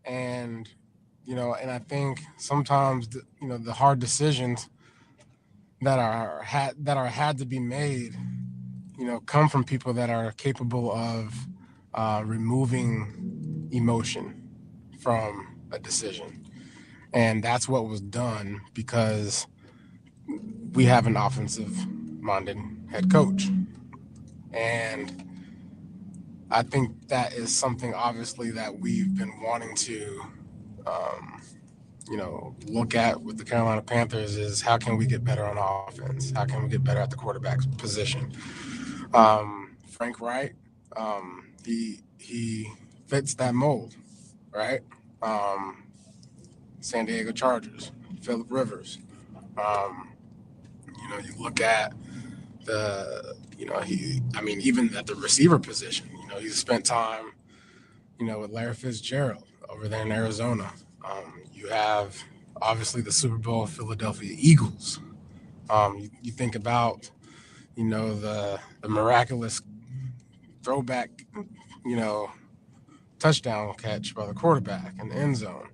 And, and I think sometimes, the hard decisions that are had to be made, come from people that are capable of removing emotion from a decision. And that's what was done because we have an offensive-minded head coach. And I think that is something, obviously, that we've been wanting to, look at with the Carolina Panthers is how can we get better on offense? How can we get better at the quarterback position? Frank Reich, he fits that mold, right? San Diego Chargers, Phillip Rivers. You look at even at the receiver position, he's spent time, with Larry Fitzgerald over there in Arizona. You have obviously the Super Bowl Philadelphia Eagles. You think about, the miraculous throwback, touchdown catch by the quarterback in the end zone.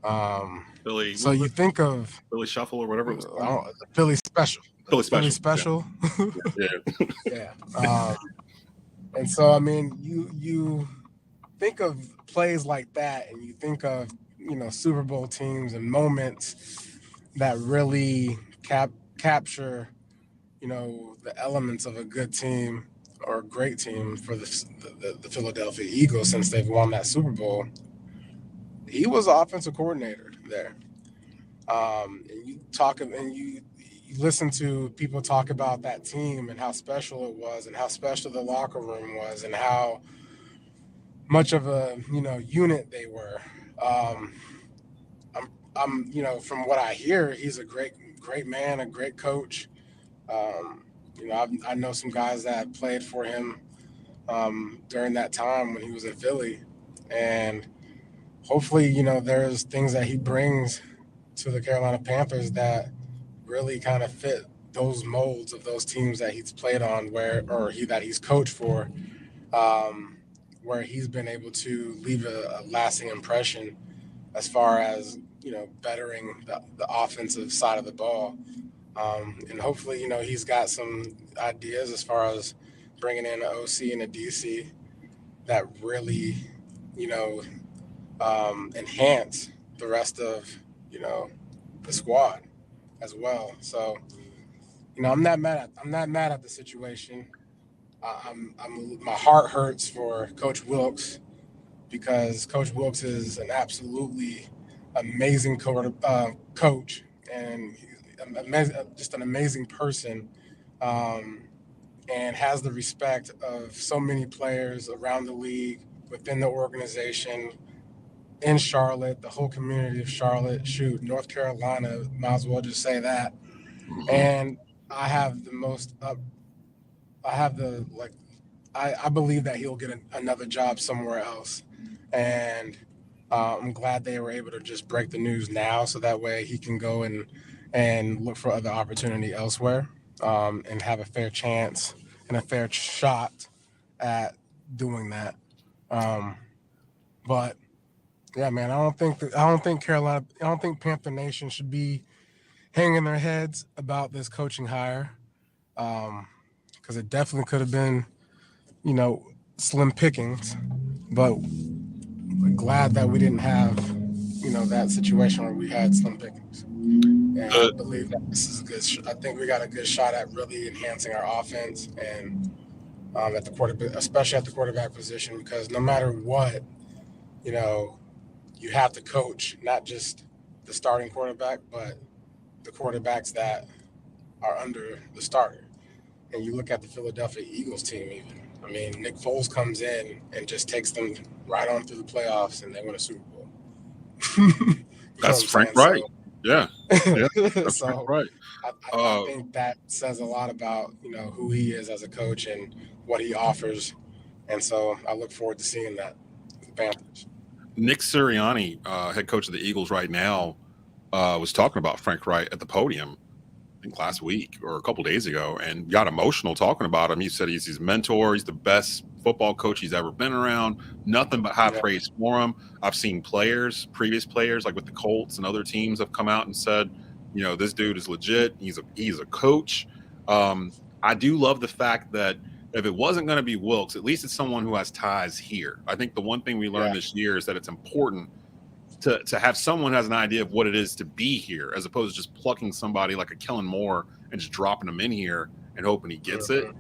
So you think of Philly Shuffle or whatever it was called. The Philly Special. Philly Special. Yeah. And so you think of plays like that, and you think of Super Bowl teams and moments that really capture the elements of a good team or a great team for the Philadelphia Eagles since they've won that Super Bowl. He was offensive coordinator there. And you listen to people talk about that team and how special it was and how special the locker room was and how much of a, unit they were. I'm from what I hear, he's a great man, a great coach. I know some guys that played for him during that time when he was in Philly, and hopefully, there's things that he brings to the Carolina Panthers that really kind of fit those molds of those teams that he's played on that he's coached for, where he's been able to leave a lasting impression as far as, bettering the offensive side of the ball. And hopefully, he's got some ideas as far as bringing in an OC and a DC that really, enhance the rest of, the squad as well. So, I'm not mad at the situation. My heart hurts for Coach Wilks because Coach Wilks is an absolutely amazing coach, and he's just an amazing person, and has the respect of so many players around the league, within the organization, in Charlotte, the whole community of Charlotte. Shoot, North Carolina, might as well just say that. And I have the most I believe that he'll get another job somewhere else, and I'm glad they were able to just break the news now, so that way he can go and look for other opportunity elsewhere, and have a fair chance and a fair shot at doing that. But yeah, man, I don't think Panther Nation should be hanging their heads about this coaching hire, because it definitely could have been, slim pickings, but I'm glad that we didn't have, that situation where we had slim pickings. And I believe that this is good. I think we got a good shot at really enhancing our offense and at the quarterback, especially at the quarterback position, because no matter what, you have to coach not just the starting quarterback, but the quarterbacks that are under the starter. And you look at the Philadelphia Eagles team even. I mean, Nick Foles comes in and just takes them right on through the playoffs, and they win a Super Bowl. That's Frank Reich. Yeah. That's so Frank Reich. I think that says a lot about, who he is as a coach and what he offers. And so I look forward to seeing that with the Panthers. Nick Sirianni, head coach of the Eagles right now, was talking about Frank Reich at the podium, I think last week or a couple days ago, and got emotional talking about him. He said he's his mentor. He's the best football coach he's ever been around. Nothing but high praise for him. I've seen previous players, like with the Colts and other teams, have come out and said, this dude is legit. He's a coach. I do love the fact that if it wasn't going to be Wilks, at least it's someone who has ties here. I think the one thing we learned this year is that it's important to have someone who has an idea of what it is to be here, as opposed to just plucking somebody like a Kellen Moore and just dropping him in here and hoping he gets it.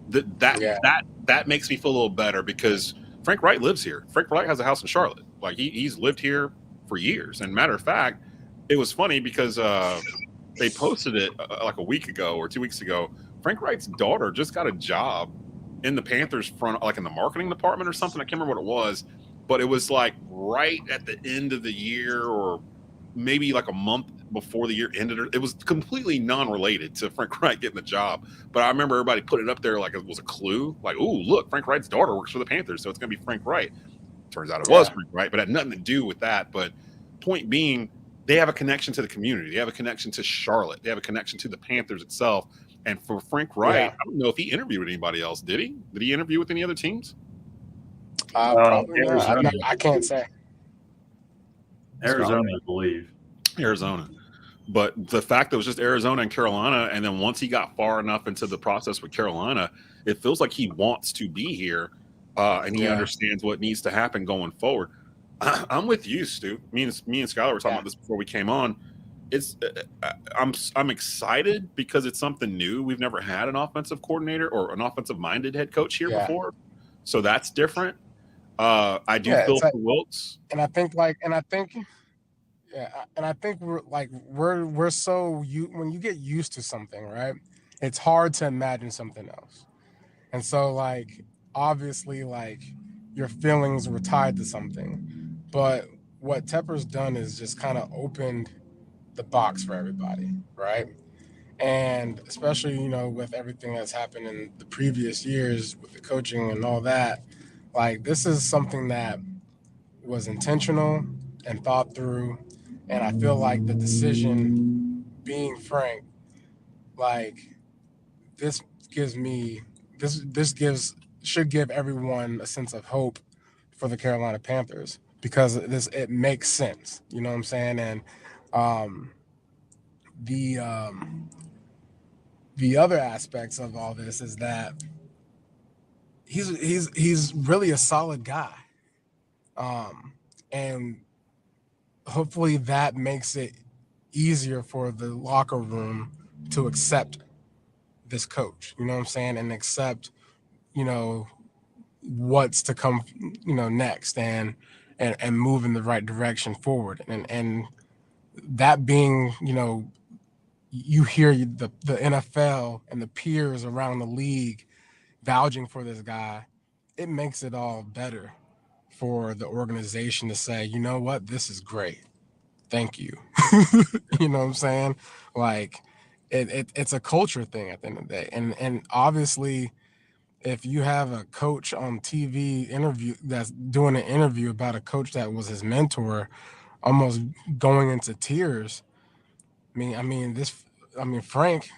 That makes me feel a little better, because Frank Reich lives here. Frank Reich has a house in Charlotte. Like he's lived here for years. And matter of fact, it was funny because they posted it like a week ago or 2 weeks ago. Frank Reich's daughter just got a job in the Panthers front, like in the marketing department or something. I can't remember what it was, but it was like right at the end of the year, or maybe like a month before the year ended. It was completely non-related to Frank Reich getting the job. But I remember everybody put it up there like it was a clue. Like, oh, look, Frank Reich's daughter works for the Panthers, so it's going to be Frank Reich. Turns out it was Frank Reich, but it had nothing to do with that. But point being, they have a connection to the community. They have a connection to Charlotte. They have a connection to the Panthers itself. And for Frank Reich, I don't know if he interviewed with anybody else. Did he? Did he interview with any other teams? Probably not. I can't say. Arizona, I Bleav. Arizona. But the fact that it was just Arizona and Carolina, and then once he got far enough into the process with Carolina, it feels like he wants to be here, and he understands what needs to happen going forward. I'm with you, Stu. Me and Skylar were talking about this before we came on. I'm excited because it's something new. We've never had an offensive coordinator or an offensive-minded head coach here before, so that's different. I do feel for Wilks, and I think we're so when you get used to something, right? It's hard to imagine something else, and so obviously your feelings were tied to something, but what Tepper's done is just kind of opened the box for everybody, right? And especially, with everything that's happened in the previous years with the coaching and all that, this is something that was intentional and thought through. And I feel like the decision being Frank, this should give everyone a sense of hope for the Carolina Panthers, because it makes sense. You know what I'm saying? And the other aspects of all this is that he's really a solid guy. And hopefully that makes it easier for the locker room to accept this coach, you know what I'm saying? And accept, what's to come, next and move in the right direction forward. And that being, you hear the NFL and the peers around the league vouching for this guy, it makes it all better for the organization to say, you know what, this is great. Thank you. You know what I'm saying? Like it's a culture thing at the end of the day. And obviously if you have a coach on TV interview that's doing an interview about a coach that was his mentor, almost going into tears. Frank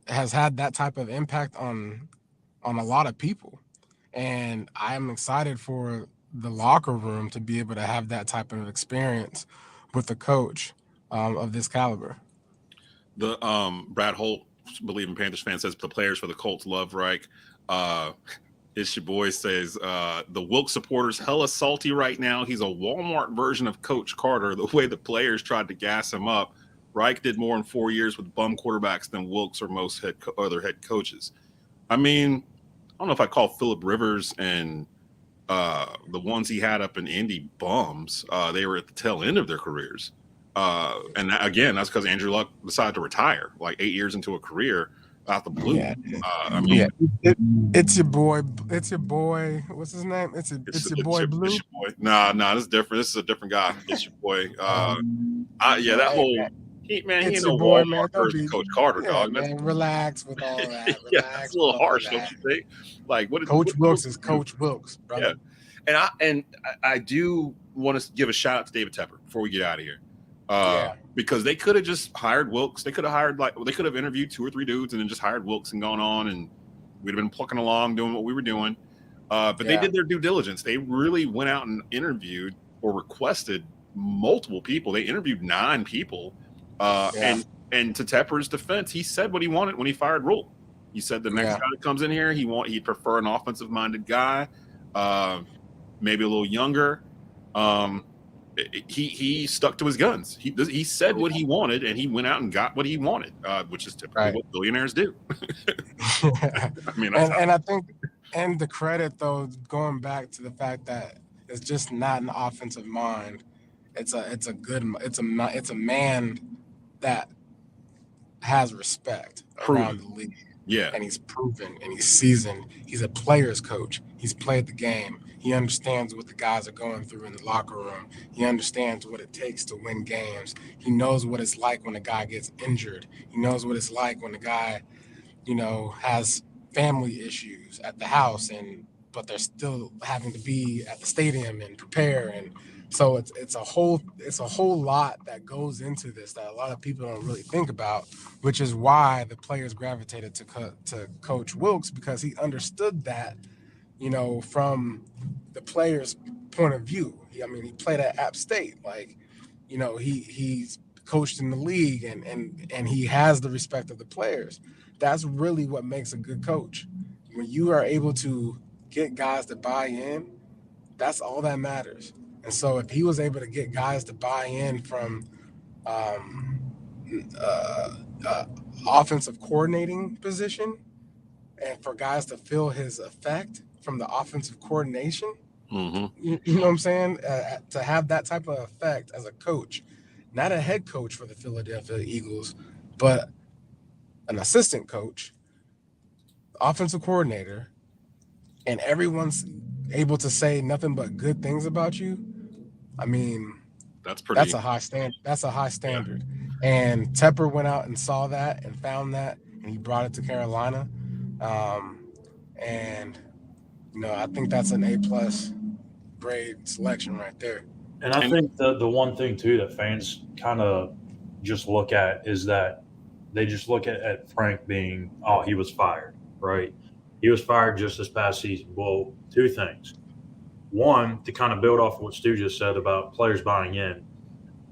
has had that type of impact on a lot of people. And I'm excited for the locker room to be able to have that type of experience with a coach of this caliber. The Brad Holt, Bleav in Panthers fan, says the players for the Colts love Reich. It's your boy says the Wilks supporters hella salty right now. He's a Walmart version of Coach Carter. The way the players tried to gas him up. Reich did more in 4 years with bum quarterbacks than Wilks or most other head coaches. I mean, I don't know if I call Phillip Rivers and the ones he had up in Indy bums. They were at the tail end of their careers. And again, that's because Andrew Luck decided to retire like 8 years into a career out the blue. Yeah. It's your boy. It's your boy. What's his name? It's your boy Blue. It's your boy. Nah, this is different. This is a different guy. It's your boy. That whole he ain't no Walmart version Coach Carter, dog. Man, relax with all that. Yeah, that's a little harsh, don't you think? Like Coach Wilks is Coach Wilks, brother. Yeah. And I do want to give a shout out to David Tepper before we get out of here. Because they could have just hired Wilks. They could have hired they could have interviewed 2 or 3 dudes and then just hired Wilks and gone on, and we'd have been plucking along doing what we were doing. But they did their due diligence. They really went out and interviewed or requested multiple people. They interviewed 9 people. And to Tepper's defense, he said what he wanted when he fired Rule. He said the next guy that comes in here, he'd prefer an offensive minded guy, maybe a little younger. He stuck to his guns. He said what he wanted, and he went out and got what he wanted, which is typically what billionaires do. I think, and the credit though, going back to the fact that it's just not an offensive mind. It's a man that has respect around the league. Yeah, and he's proven and he's seasoned. He's a player's coach. He's played the game. He understands what the guys are going through in the locker room. He understands what it takes to win games. He knows what it's like when a guy gets injured. He knows what it's like when a guy, has family issues at the house, but they're still having to be at the stadium and prepare. And so it's a whole lot that goes into this that a lot of people don't really think about, which is why the players gravitated to Coach Wilks, because he understood that, from the player's point of view. He played at App State. He's coached in the league and he has the respect of the players. That's really what makes a good coach. When you are able to get guys to buy in, that's all that matters. And so if he was able to get guys to buy in from offensive coordinating position, and for guys to feel his effect from the offensive coordination, you know what I'm saying? To have that type of effect as a coach, not a head coach for the Philadelphia Eagles, but an assistant coach, offensive coordinator, and everyone's able to say nothing but good things about you. That's a high standard. That's a high standard. Yeah. And Tepper went out and saw that and found that, and he brought it to Carolina. I think that's an A+ grade selection right there. And I think the one thing too that fans kind of just look at is that they just look at Frank being, he was fired, right? He was fired just this past season. Well, 2 things. One, to kind of build off of what Stu just said about players buying in,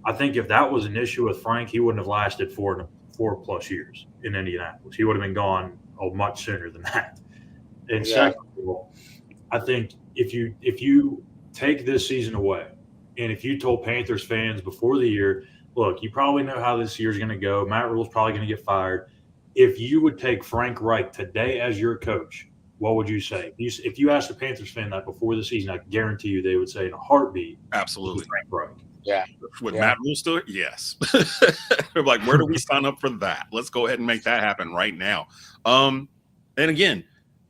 I think if that was an issue with Frank, he wouldn't have lasted 4+ years in Indianapolis. He would have been gone much sooner than that. And second of all, I think if you take this season away And if you told Panthers fans before the year, look, you probably know how this year's going to go. Matt Rule's probably going to get fired. If you would take Frank Reich today as your coach, what would you say? If you asked a Panthers fan that before the season, I guarantee you they would say in a heartbeat, absolutely, Frank Reich. Yeah. With Matt Rule still? Yes. They're like, where do we sign up for that? Let's go ahead and make that happen right now. And again,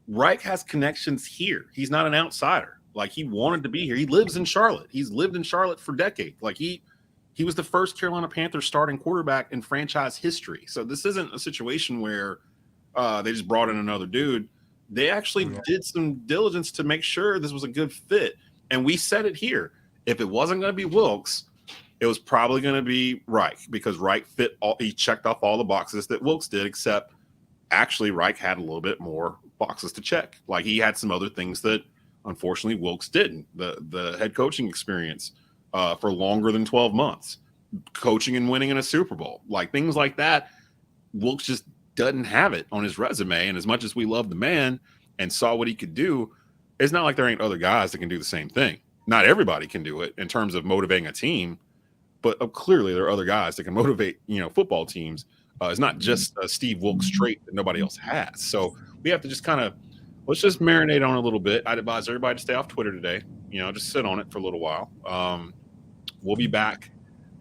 Reich has connections here. He's not an outsider. Like, he wanted to be here. He lives in Charlotte. He's lived in Charlotte for decades. Like, he was the first Carolina Panthers starting quarterback in franchise history. So this isn't a situation where they just brought in another dude. They actually did some diligence to make sure this was a good fit. And we said it here. If it wasn't going to be Wilks, it was probably going to be Reich, because Reich he checked off all the boxes that Wilks did, except actually Reich had a little bit more boxes to check. Like, he had some other things that unfortunately Wilks didn't. The head coaching experience for longer than 12 months, coaching and winning in a Super Bowl, like things like that. Wilks just doesn't have it on his resume. And as much as we love the man and saw what he could do, it's not like there ain't other guys that can do the same thing. Not everybody can do it in terms of motivating a team, but clearly there are other guys that can motivate, football teams. It's not just a Steve Wilks trait that nobody else has. So we have to just let's just marinate on it a little bit. I'd advise everybody to stay off Twitter today. Just sit on it for a little while. We'll be back.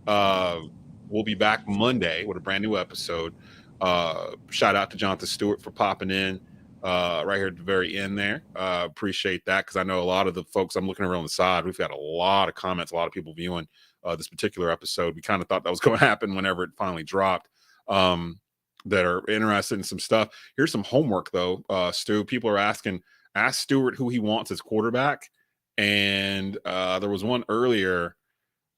We'll be back Monday with a brand new episode. Shout out to Jonathan Stewart for popping in right here at the very end there. Appreciate that, because I know a lot of the folks, I'm looking around the side, we've got a lot of comments, a lot of people viewing this particular episode. We kind of thought that was going to happen whenever it finally dropped, that are interested in some stuff. Here's some homework, though, Stu. People are ask Stewart who he wants as quarterback. And there was one earlier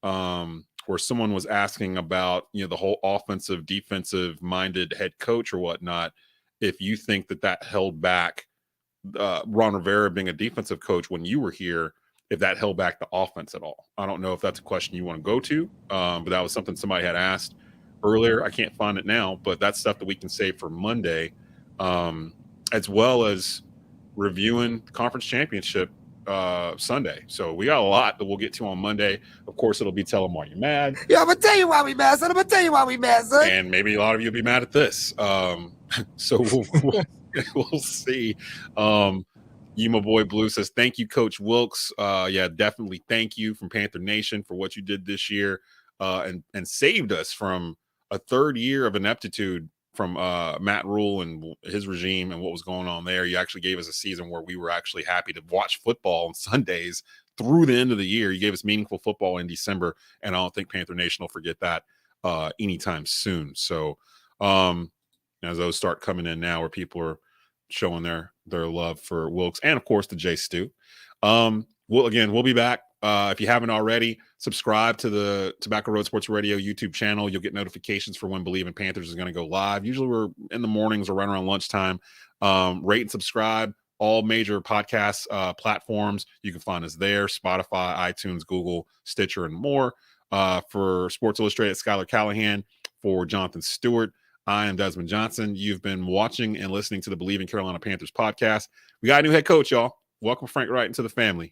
where someone was asking about, the whole offensive, defensive minded head coach or whatnot. If you think that held back Ron Rivera being a defensive coach when you were here, if that held back the offense at all. I don't know if that's a question you want to go to, but that was something somebody had asked earlier. I can't find it now, but that's stuff that we can save for Monday, as well as reviewing the conference championship Sunday. So we got a lot that we'll get to on Monday. Of course, it'll be Tell Them Why You're Mad. Yeah, I'm going to tell you why we mad, son. I'm going to tell you why we mad, son. And maybe a lot of you will be mad at this. So we'll see. My boy Blue says, thank you, Coach Wilks. Yeah, definitely thank you from Panther Nation for what you did this year, and saved us from a third year of ineptitude from Matt Rule and his regime and what was going on there. You actually gave us a season where we were actually happy to watch football on Sundays through the end of the year. You gave us meaningful football in December, and I don't think Panther Nation will forget that anytime soon. So as those start coming in now, where people are showing their love for Wilks and, of course, the J Stu. We'll be back. If you haven't already, subscribe to the Tobacco Road Sports Radio YouTube channel. You'll get notifications for when Bleav in Panthers is going to go live. Usually we're in the mornings or right around lunchtime. Rate and subscribe all major podcast platforms. You can find us there: Spotify, iTunes, Google, Stitcher, and more. For Sports Illustrated, Skylar Callahan. For Jonathan Stewart, I am Desmond Johnson. You've been watching and listening to the Bleav in Carolina Panthers podcast. We got a new head coach, y'all. Welcome Frank Reich into the family.